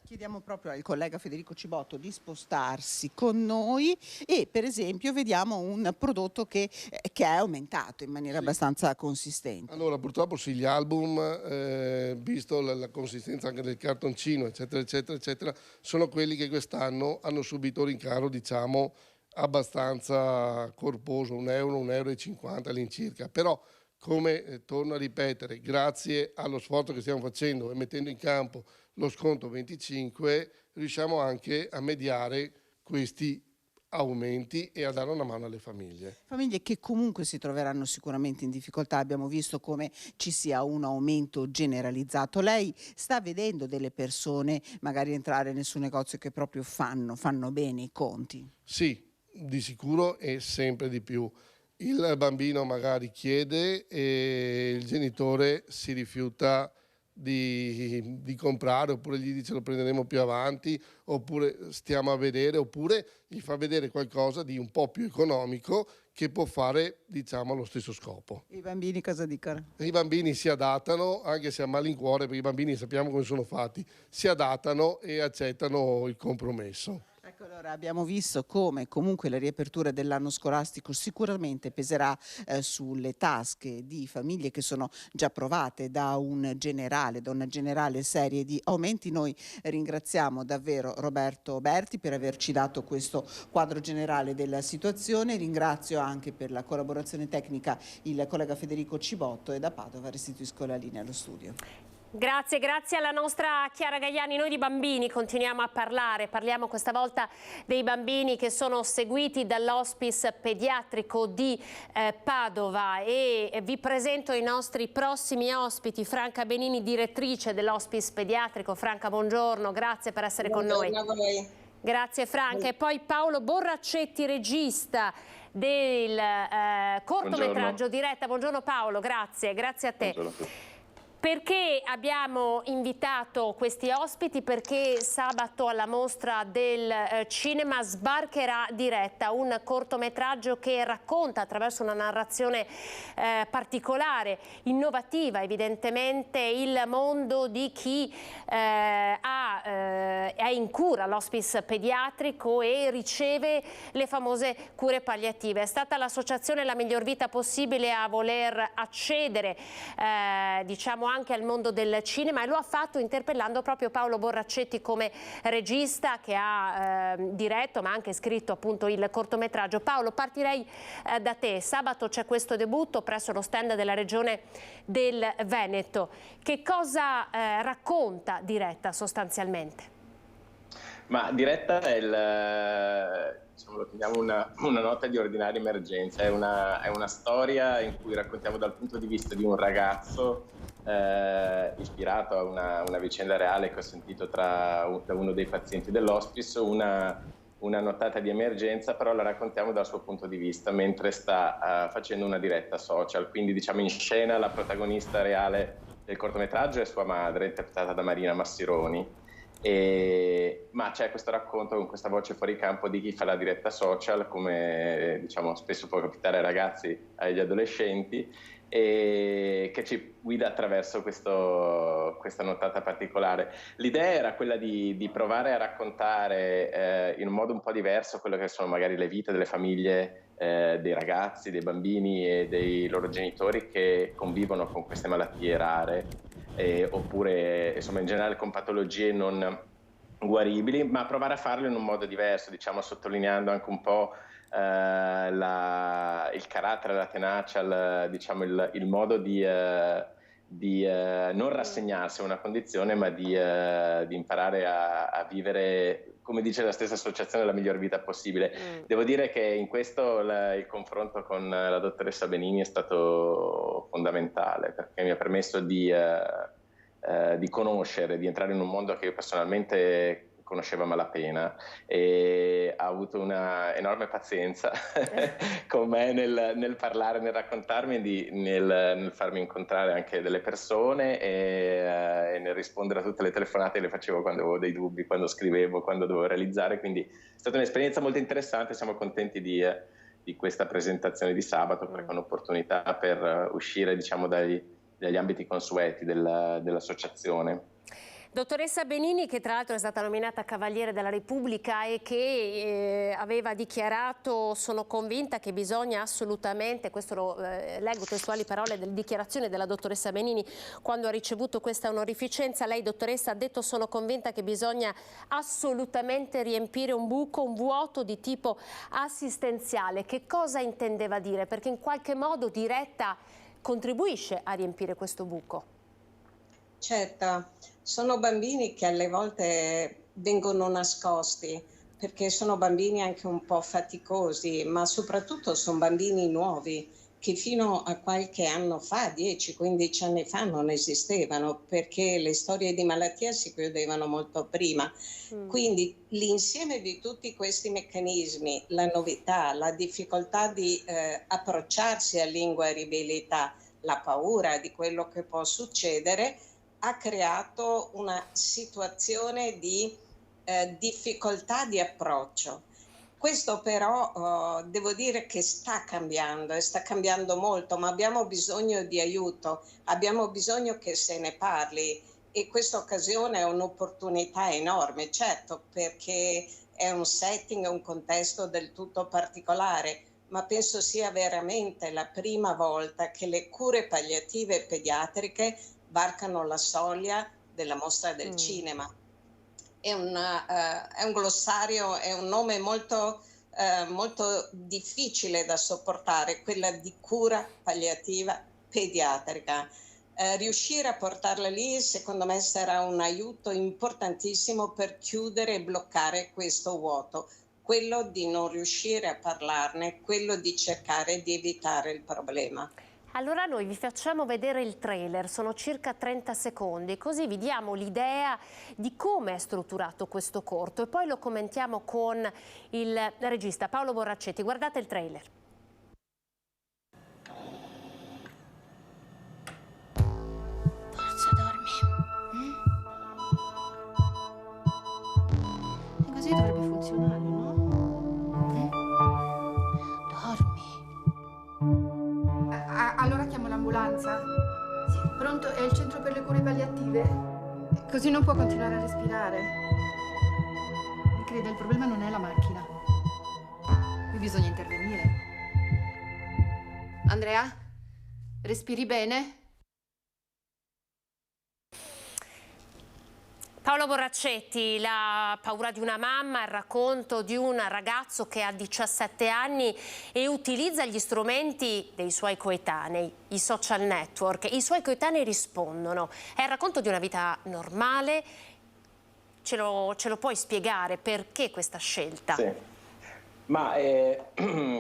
Chiediamo proprio al collega Federico Cibotto di spostarsi con noi e per esempio vediamo un prodotto che è aumentato in maniera abbastanza consistente. Allora purtroppo sì, gli album, visto la consistenza anche del cartoncino eccetera eccetera eccetera, sono quelli che quest'anno hanno subito un rincaro diciamo abbastanza corposo, €1,50 all'incirca, però come torno a ripetere, grazie allo sforzo che stiamo facendo e mettendo in campo lo sconto 25, riusciamo anche a mediare questi aumenti e a dare una mano alle famiglie. Famiglie che comunque si troveranno sicuramente in difficoltà, abbiamo visto come ci sia un aumento generalizzato. Lei sta vedendo delle persone magari entrare nel suo negozio che proprio fanno bene i conti? Sì, di sicuro e sempre di più. Il bambino magari chiede e il genitore si rifiuta di comprare, oppure gli dice lo prenderemo più avanti, oppure stiamo a vedere, oppure gli fa vedere qualcosa di un po' più economico che può fare diciamo lo stesso scopo. I bambini cosa dicono? I bambini si adattano, anche se a malincuore, perché i bambini sappiamo come sono fatti, si adattano e accettano il compromesso. Ecco, allora abbiamo visto come comunque la riapertura dell'anno scolastico sicuramente peserà sulle tasche di famiglie che sono già provate da una generale serie di aumenti. Noi ringraziamo davvero Roberto Berti per averci dato questo quadro generale della situazione, ringrazio anche per la collaborazione tecnica il collega Federico Cibotto e da Padova restituisco la linea allo studio. Grazie alla nostra Chiara Gaiani. Noi di bambini continuiamo a parliamo questa volta dei bambini che sono seguiti dall'Hospice pediatrico di Padova e vi presento i nostri prossimi ospiti. Franca Benini, direttrice dell'Hospice pediatrico. Franca, buongiorno, grazie per essere con noi. Grazie Franca. E poi Paolo Borraccetti, regista del cortometraggio Diretta. Buongiorno Paolo, grazie a te. Buongiorno. Perché abbiamo invitato questi ospiti? Perché sabato alla mostra del cinema sbarcherà Diretta, un cortometraggio che racconta attraverso una narrazione particolare, innovativa evidentemente, il mondo di chi è in cura all'hospice pediatrico e riceve le famose cure palliative. È stata l'associazione La Miglior Vita Possibile a voler accedere diciamo anche al mondo del cinema e lo ha fatto interpellando proprio Paolo Borraccetti come regista che ha diretto ma anche scritto appunto il cortometraggio. Paolo, partirei da te. Sabato c'è questo debutto presso lo stand della Regione del Veneto. Che cosa racconta Diretta sostanzialmente? Ma Diretta è diciamo, lo chiamiamo una nota di ordinaria emergenza, è una storia in cui raccontiamo dal punto di vista di un ragazzo ispirato a una vicenda reale che ho sentito da uno dei pazienti dell'hospice, una notata di emergenza, però la raccontiamo dal suo punto di vista mentre sta facendo una diretta social, quindi diciamo in scena la protagonista reale del cortometraggio è sua madre, interpretata da Marina Massironi. Ma c'è questo racconto con questa voce fuori campo di chi fa la diretta social, come diciamo spesso può capitare ai ragazzi e agli adolescenti, e che ci guida attraverso questa notata particolare. L'idea era quella di provare a raccontare in un modo un po' diverso quello che sono magari le vite delle famiglie, dei ragazzi, dei bambini e dei loro genitori che convivono con queste malattie rare. Oppure insomma in generale con patologie non guaribili, ma provare a farlo in un modo diverso, diciamo sottolineando anche un po' il carattere, la tenacia, diciamo il modo di non rassegnarsi a una condizione, ma di imparare a vivere, come dice la stessa associazione, la miglior vita possibile. Devo dire che in questo il confronto con la dottoressa Benini è stato fondamentale, perché mi ha permesso di di conoscere, di entrare in un mondo che io personalmente conoscevo a malapena, e ha avuto una enorme pazienza con me nel parlare, nel raccontarmi, nel farmi incontrare anche delle persone e nel rispondere a tutte le telefonate che le facevo quando avevo dei dubbi, quando scrivevo, quando dovevo realizzare. Quindi è stata un'esperienza molto interessante. Siamo contenti di questa presentazione di sabato, perché è un'opportunità per uscire, diciamo, dagli ambiti consueti dell'associazione. Dottoressa Benini, che tra l'altro è stata nominata Cavaliere della Repubblica e che aveva dichiarato: sono convinta che bisogna assolutamente, questo lo leggo testuali parole delle dichiarazioni della dottoressa Benini quando ha ricevuto questa onorificenza. Lei, dottoressa, ha detto: sono convinta che bisogna assolutamente riempire un buco, un vuoto di tipo assistenziale. Che cosa intendeva dire? Perché in qualche modo Diretta contribuisce a riempire questo buco. Certo, sono bambini che alle volte vengono nascosti, perché sono bambini anche un po' faticosi, ma soprattutto sono bambini nuovi che fino a qualche anno fa, 10-15 anni fa, non esistevano, perché le storie di malattia si chiudevano molto prima. Quindi l'insieme di tutti questi meccanismi, la novità, la difficoltà di approcciarsi all'inguaribilità, la paura di quello che può succedere, ha creato una situazione di difficoltà di approccio. Questo però devo dire che sta cambiando e sta cambiando molto, ma abbiamo bisogno di aiuto, abbiamo bisogno che se ne parli, e questa occasione è un'opportunità enorme, certo, perché è un setting, un contesto del tutto particolare, ma penso sia veramente la prima volta che le cure palliative pediatriche varcano la soglia della mostra del cinema. È un glossario, è un nome molto difficile da sopportare, quella di cura palliativa pediatrica. Riuscire a portarla lì, secondo me, sarà un aiuto importantissimo per chiudere e bloccare questo vuoto, quello di non riuscire a parlarne, quello di cercare di evitare il problema. Allora noi vi facciamo vedere il trailer, sono circa 30 secondi, così vi diamo l'idea di come è strutturato questo corto e poi lo commentiamo con il regista Paolo Borraccetti. Guardate il trailer. Forza, dormi. E così dovrebbe funzionare, no? Allora chiamo l'ambulanza? Sì. Pronto? È il centro per le cure palliative? Così non può continuare a respirare. Mi creda, il problema non è la macchina. Qui bisogna intervenire. Andrea? Respiri bene? Paolo Borraccetti, la paura di una mamma, il racconto di un ragazzo che ha 17 anni e utilizza gli strumenti dei suoi coetanei, i social network. I suoi coetanei rispondono. È il racconto di una vita normale. Ce lo puoi spiegare perché questa scelta? Sì. Ma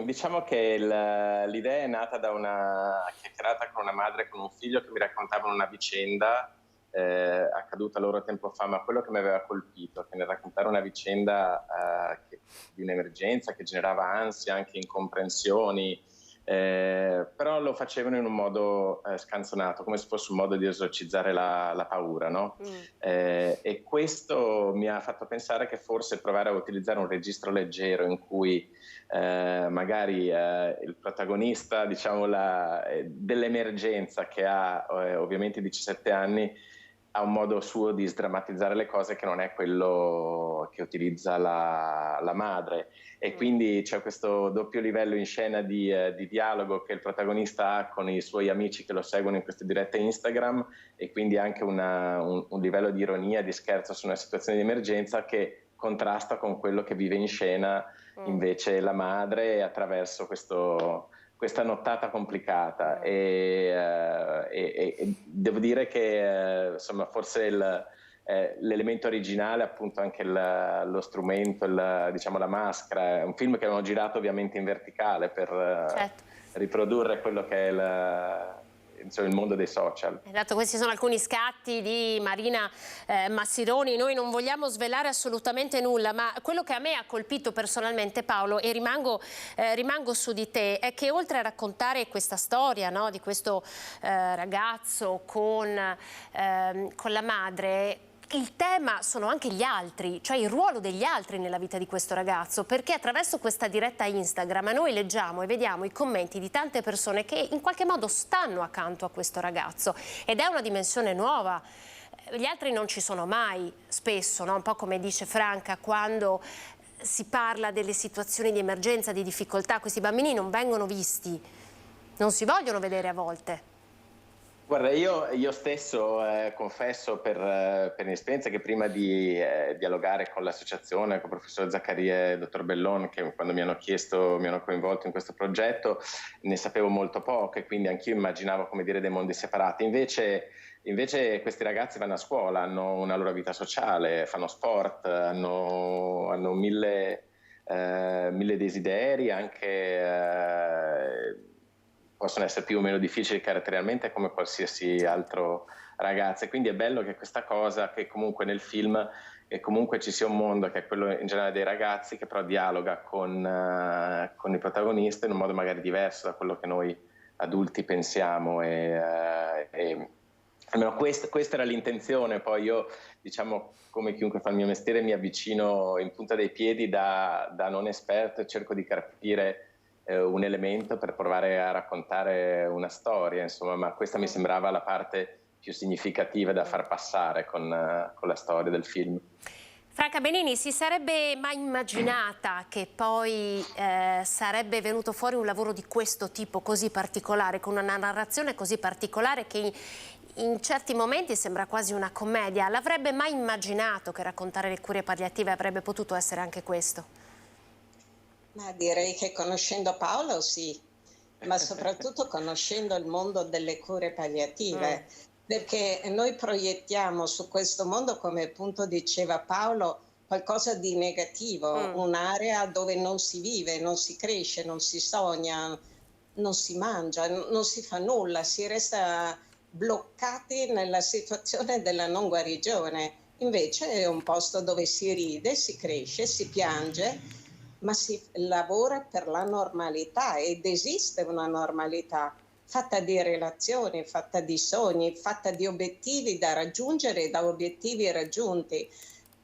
diciamo che l'idea è nata da una chiacchierata con una madre e con un figlio che mi raccontavano una vicenda accaduta loro tempo fa, ma quello che mi aveva colpito, che nel raccontare una vicenda di un'emergenza che generava ansia, anche incomprensioni, però lo facevano in un modo scanzonato, come se fosse un modo di esorcizzare la paura, no? E questo mi ha fatto pensare che forse provare a utilizzare un registro leggero in cui magari il protagonista, diciamo, dell'emergenza, che ha ovviamente 17 anni, ha un modo suo di sdrammatizzare le cose che non è quello che utilizza la madre, e quindi c'è questo doppio livello in scena di dialogo che il protagonista ha con i suoi amici che lo seguono in queste dirette Instagram, e quindi anche un livello di ironia, di scherzo su una situazione di emergenza che contrasta con quello che vive in scena invece la madre attraverso questa nottata complicata. E devo dire che insomma, forse l'elemento originale, appunto anche lo strumento, diciamo la maschera, è un film che abbiamo girato ovviamente in verticale per riprodurre quello che è insomma, il mondo dei social. Esatto, questi sono alcuni scatti di Marina Massironi. Noi non vogliamo svelare assolutamente nulla, ma quello che a me ha colpito personalmente, Paolo, e rimango su di te, è che oltre a raccontare questa storia, no, di questo ragazzo con la madre, il tema sono anche gli altri, cioè il ruolo degli altri nella vita di questo ragazzo, perché attraverso questa diretta Instagram noi leggiamo e vediamo i commenti di tante persone che in qualche modo stanno accanto a questo ragazzo, ed è una dimensione nuova. Gli altri non ci sono mai, spesso, no? Un po' come dice Franca, quando si parla delle situazioni di emergenza, di difficoltà, questi bambini non vengono visti, non si vogliono vedere a volte. Guarda, io stesso confesso per esperienza che prima di dialogare con l'associazione, con il professor Zaccaria e il dottor Bellon, che quando mi hanno coinvolto in questo progetto, ne sapevo molto poco e quindi anch'io immaginavo, come dire, dei mondi separati. Invece questi ragazzi vanno a scuola, hanno una loro vita sociale, fanno sport, hanno mille desideri, anche possono essere più o meno difficili caratterialmente come qualsiasi altro ragazzo, e quindi è bello che questa cosa, che comunque nel film che comunque ci sia un mondo che è quello in generale dei ragazzi, che però dialoga con i protagonisti in un modo magari diverso da quello che noi adulti pensiamo, e almeno questa era l'intenzione. Poi io, diciamo, come chiunque fa il mio mestiere, mi avvicino in punta dei piedi da non esperto e cerco di capire un elemento per provare a raccontare una storia, insomma, ma questa mi sembrava la parte più significativa da far passare con la storia del film. Franca Benini, si sarebbe mai immaginata che poi sarebbe venuto fuori un lavoro di questo tipo, così particolare, con una narrazione così particolare che in certi momenti sembra quasi una commedia? L'avrebbe mai immaginato che raccontare le cure palliative avrebbe potuto essere anche questo? Ma direi che conoscendo Paolo sì, ma soprattutto conoscendo il mondo delle cure palliative, perché noi proiettiamo su questo mondo, come appunto diceva Paolo, qualcosa di negativo, un'area dove non si vive, non si cresce, non si sogna, non si mangia, non si fa nulla, si resta bloccati nella situazione della non guarigione. Invece è un posto dove si ride, si cresce, si piange, ma si lavora per la normalità, ed esiste una normalità fatta di relazioni, fatta di sogni, fatta di obiettivi da raggiungere e da obiettivi raggiunti.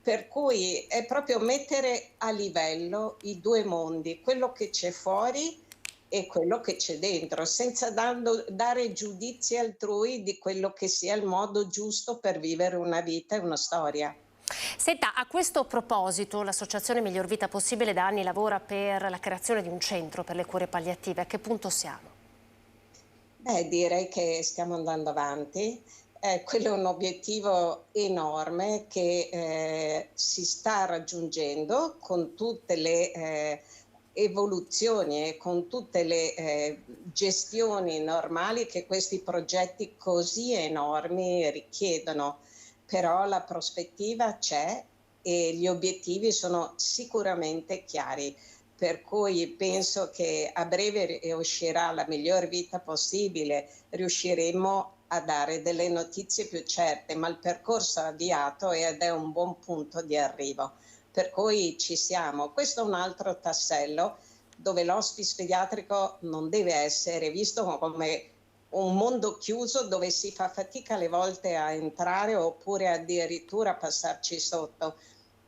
Per cui è proprio mettere a livello i due mondi, quello che c'è fuori e quello che c'è dentro, senza dare giudizi altrui di quello che sia il modo giusto per vivere una vita e una storia. Senta, a questo proposito l'Associazione Miglior Vita Possibile da anni lavora per la creazione di un centro per le cure palliative. A che punto siamo? Beh, direi che stiamo andando avanti. Quello è un obiettivo enorme che si sta raggiungendo con tutte le evoluzioni e con tutte le gestioni normali che questi progetti così enormi richiedono. Però la prospettiva c'è e gli obiettivi sono sicuramente chiari, per cui penso che a breve uscirà la miglior vita possibile, riusciremo a dare delle notizie più certe, ma il percorso è avviato ed è un buon punto di arrivo, per cui ci siamo. Questo è un altro tassello dove l'hospice pediatrico non deve essere visto come un mondo chiuso dove si fa fatica alle volte a entrare oppure addirittura a passarci sotto,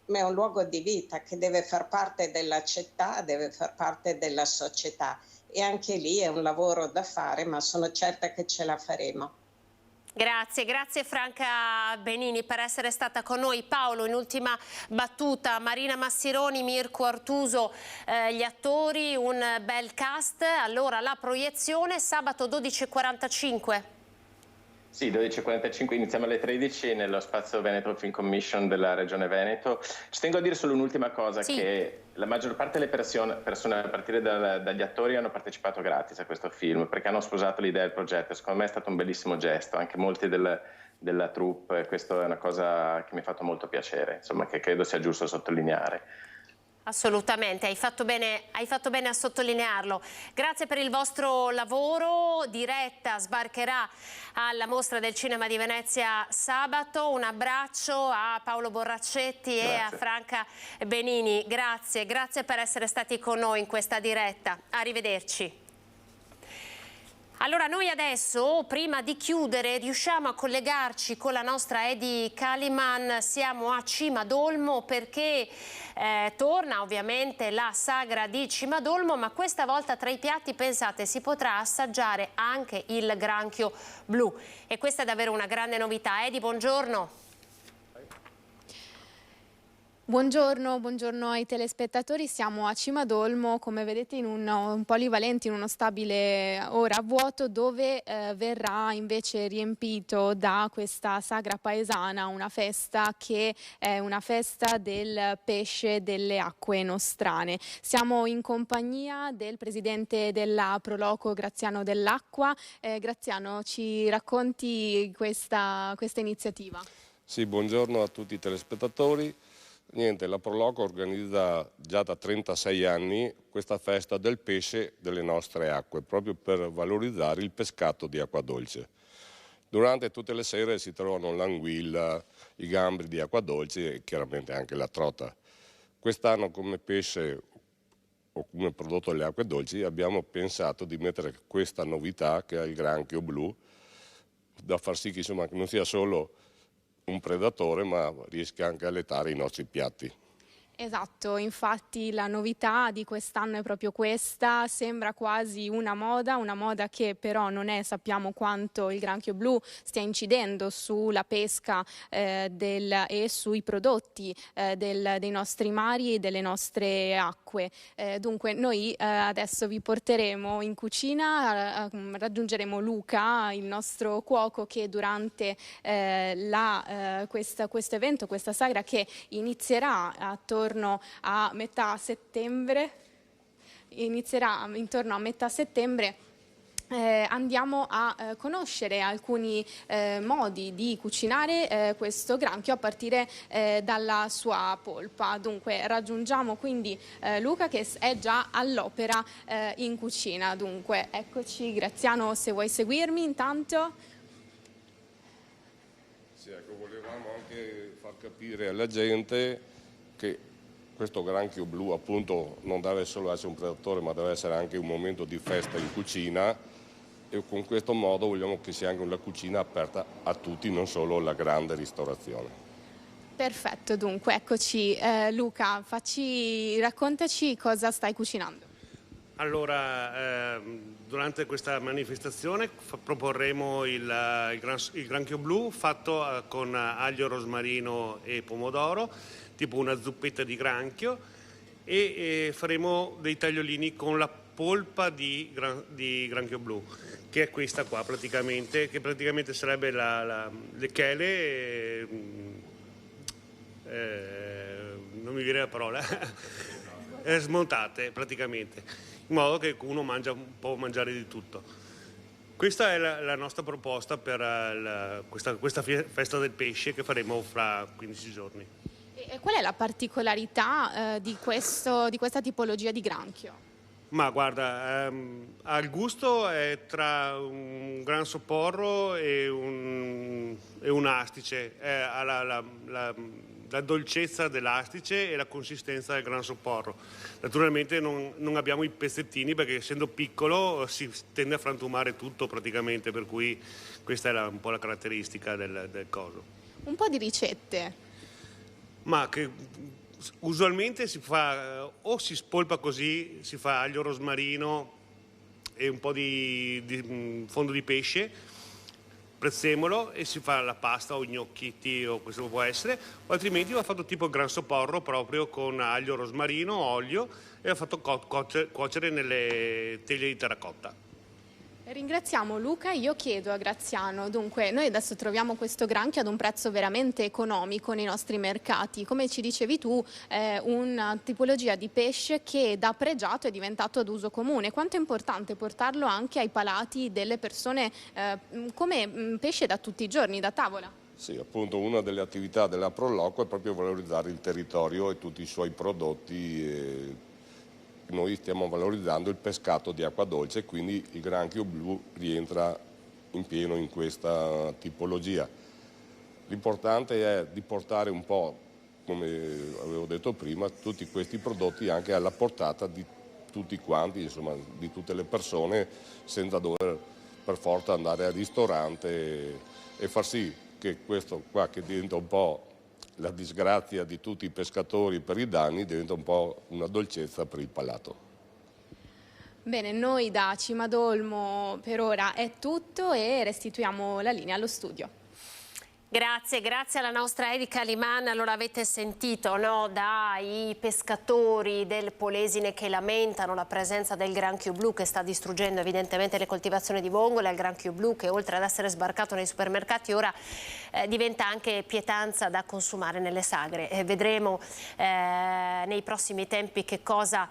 ma è un luogo di vita che deve far parte della città, deve far parte della società, e anche lì è un lavoro da fare, ma sono certa che ce la faremo. Grazie Franca Benini per essere stata con noi. Paolo, in ultima battuta, Marina Massironi, Mirko Artuso, gli attori, un bel cast. Allora la proiezione sabato 12:45. Sì, 12:45, iniziamo alle 13 nello spazio Veneto Film Commission della Regione Veneto. Ci tengo a dire solo un'ultima cosa, sì, che la maggior parte delle persone a partire dagli attori hanno partecipato gratis a questo film, perché hanno sposato l'idea del progetto. Secondo me è stato un bellissimo gesto, anche molti della troupe, e questo è una cosa che mi ha fatto molto piacere, insomma, che credo sia giusto sottolineare. Assolutamente, hai fatto bene a sottolinearlo. Grazie per il vostro lavoro. Diretta sbarcherà alla Mostra del Cinema di Venezia sabato. Un abbraccio a Paolo Borraccetti e a Franca Benini. Grazie per essere stati con noi in questa diretta. Arrivederci. Allora noi adesso, prima di chiudere, riusciamo a collegarci con la nostra Edi Kaliman. Siamo a Cimadolmo perché torna ovviamente la sagra di Cimadolmo, ma questa volta tra i piatti, pensate, si potrà assaggiare anche il granchio blu. E questa è davvero una grande novità. Edi, buongiorno. Buongiorno ai telespettatori, siamo a Cimadolmo, come vedete in un polivalente, in uno stabile ora a vuoto, dove verrà invece riempito da questa sagra paesana, una festa che è una festa del pesce delle acque nostrane. Siamo in compagnia del presidente della Proloco, Graziano Dell'Acqua. Graziano, ci racconti questa iniziativa? Sì, buongiorno a tutti i telespettatori. Niente, la Proloco organizza già da 36 anni questa festa del pesce delle nostre acque, proprio per valorizzare il pescato di acqua dolce. Durante tutte le sere si trovano l'anguilla, i gamberi di acqua dolce e chiaramente anche la trota. Quest'anno come pesce o come prodotto delle acque dolci abbiamo pensato di mettere questa novità che è il granchio blu, da far sì che insomma non sia solo un predatore ma riesca anche a allattare i nostri piatti. Esatto, infatti la novità di quest'anno è proprio questa, sembra quasi una moda che però non è, sappiamo quanto il granchio blu stia incidendo sulla pesca e sui prodotti dei nostri mari e delle nostre acque. Dunque noi adesso vi porteremo in cucina, raggiungeremo Luca, il nostro cuoco, che durante questo evento, questa sagra che inizierà attorno a metà settembre, andiamo a conoscere alcuni modi di cucinare questo granchio a partire dalla sua polpa. Dunque raggiungiamo quindi Luca, che è già all'opera in cucina. Dunque eccoci, Graziano, se vuoi seguirmi intanto. Sì, ecco, volevamo anche far capire alla gente che questo granchio blu appunto non deve solo essere un predatore, ma deve essere anche un momento di festa in cucina, e con questo modo vogliamo che sia anche una cucina aperta a tutti, non solo la grande ristorazione. Perfetto, dunque eccoci. Luca, raccontaci cosa stai cucinando. Allora, durante questa manifestazione proporremo il granchio blu fatto con aglio, rosmarino e pomodoro, tipo una zuppetta di granchio, e faremo dei tagliolini con la polpa di granchio blu, che è questa qua praticamente, che praticamente sarebbe le chele, non mi viene la parola, smontate praticamente, in modo che uno può mangiare di tutto. Questa è la nostra proposta per questa festa del pesce che faremo fra 15 giorni. E qual è la particolarità di questa tipologia di granchio? Ma guarda, al gusto è tra un gran sopporro e un astice, ha la dolcezza dell'astice e la consistenza del gran sopporro. Naturalmente non abbiamo i pezzettini perché essendo piccolo si tende a frantumare tutto praticamente, per cui questa è un po' la caratteristica del coso. Un po' di ricette. Ma che usualmente si fa o si spolpa così, si fa aglio, rosmarino e un po' di fondo di pesce, prezzemolo, e si fa la pasta o gnocchetti, o questo può essere, o altrimenti va fatto tipo gran soporro proprio con aglio, rosmarino, olio, e va fatto cuocere nelle teglie di terracotta. Ringraziamo Luca. Io chiedo a Graziano, dunque noi adesso troviamo questo granchio ad un prezzo veramente economico nei nostri mercati, come ci dicevi tu è una tipologia di pesce che da pregiato è diventato ad uso comune. Quanto è importante portarlo anche ai palati delle persone come pesce da tutti i giorni, da tavola? Sì, appunto una delle attività della Proloco è proprio valorizzare il territorio e tutti i suoi prodotti. Noi stiamo valorizzando il pescato di acqua dolce e quindi il granchio blu rientra in pieno in questa tipologia. L'importante è di portare un po', come avevo detto prima, tutti questi prodotti anche alla portata di tutti quanti, insomma, di tutte le persone, senza dover per forza andare al ristorante e far sì che questo qua, che diventa un po' la disgrazia di tutti i pescatori per i danni, diventa un po' una dolcezza per il palato. Bene, noi da Cimadolmo per ora è tutto e restituiamo la linea allo studio. Grazie alla nostra Erika Liman. Allora avete sentito, no, dai pescatori del Polesine che lamentano la presenza del granchio blu che sta distruggendo evidentemente le coltivazioni di vongole, il granchio blu che oltre ad essere sbarcato nei supermercati ora diventa anche pietanza da consumare nelle sagre. Vedremo nei prossimi tempi che cosa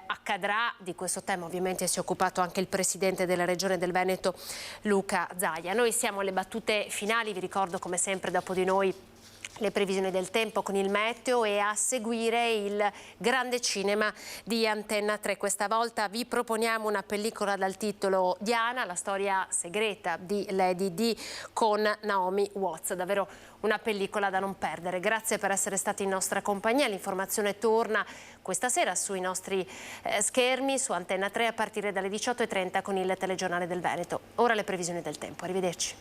accadrà. Di questo tema ovviamente si è occupato anche il presidente della Regione del Veneto, Luca Zaia. Noi siamo alle battute finali, vi ricordo come sempre dopo di noi le previsioni del tempo con il meteo e a seguire il grande cinema di Antenna 3. Questa volta vi proponiamo una pellicola dal titolo Diana, la storia segreta di Lady Di con Naomi Watts. Davvero una pellicola da non perdere. Grazie per essere stati in nostra compagnia. L'informazione torna questa sera sui nostri schermi su Antenna 3 a partire dalle 18:30 con il telegiornale del Veneto. Ora le previsioni del tempo. Arrivederci.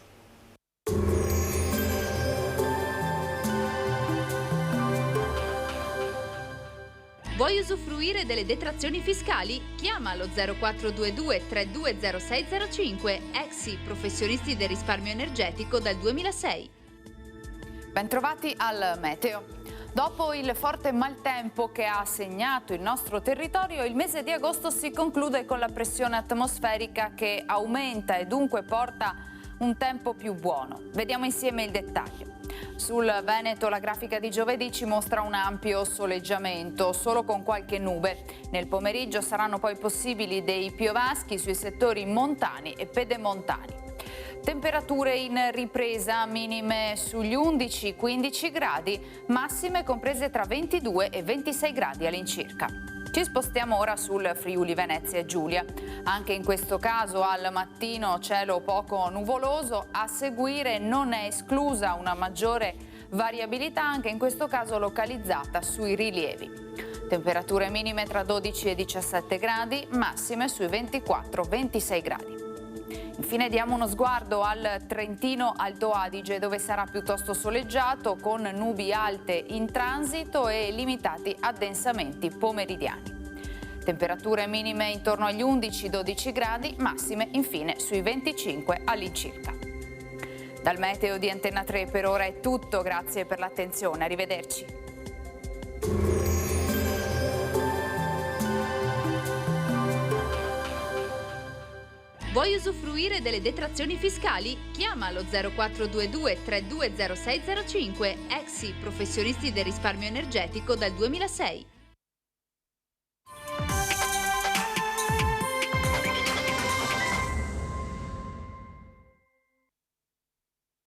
Vuoi usufruire delle detrazioni fiscali? Chiama lo 0422 320605. Exi, professionisti del risparmio energetico dal 2006. Bentrovati al meteo. Dopo il forte maltempo che ha segnato il nostro territorio, il mese di agosto si conclude con la pressione atmosferica che aumenta e dunque porta un tempo più buono. Vediamo insieme il dettaglio. Sul Veneto la grafica di giovedì ci mostra un ampio soleggiamento, solo con qualche nube. Nel pomeriggio saranno poi possibili dei piovaschi sui settori montani e pedemontani. Temperature in ripresa, minime sugli 11-15 gradi, massime comprese tra 22 e 26 gradi all'incirca. Ci spostiamo ora sul Friuli Venezia e Giulia. Anche in questo caso al mattino cielo poco nuvoloso, a seguire non è esclusa una maggiore variabilità, anche in questo caso localizzata sui rilievi. Temperature minime tra 12 e 17 gradi, massime sui 24-26 gradi. Infine diamo uno sguardo al Trentino Alto Adige, dove sarà piuttosto soleggiato con nubi alte in transito e limitati addensamenti pomeridiani. Temperature minime intorno agli 11-12 gradi, massime infine sui 25 all'incirca. Dal meteo di Antenna 3 per ora è tutto, grazie per l'attenzione, arrivederci. Vuoi usufruire delle detrazioni fiscali? Chiama lo 0422 320605. Exi, professionisti del risparmio energetico dal 2006.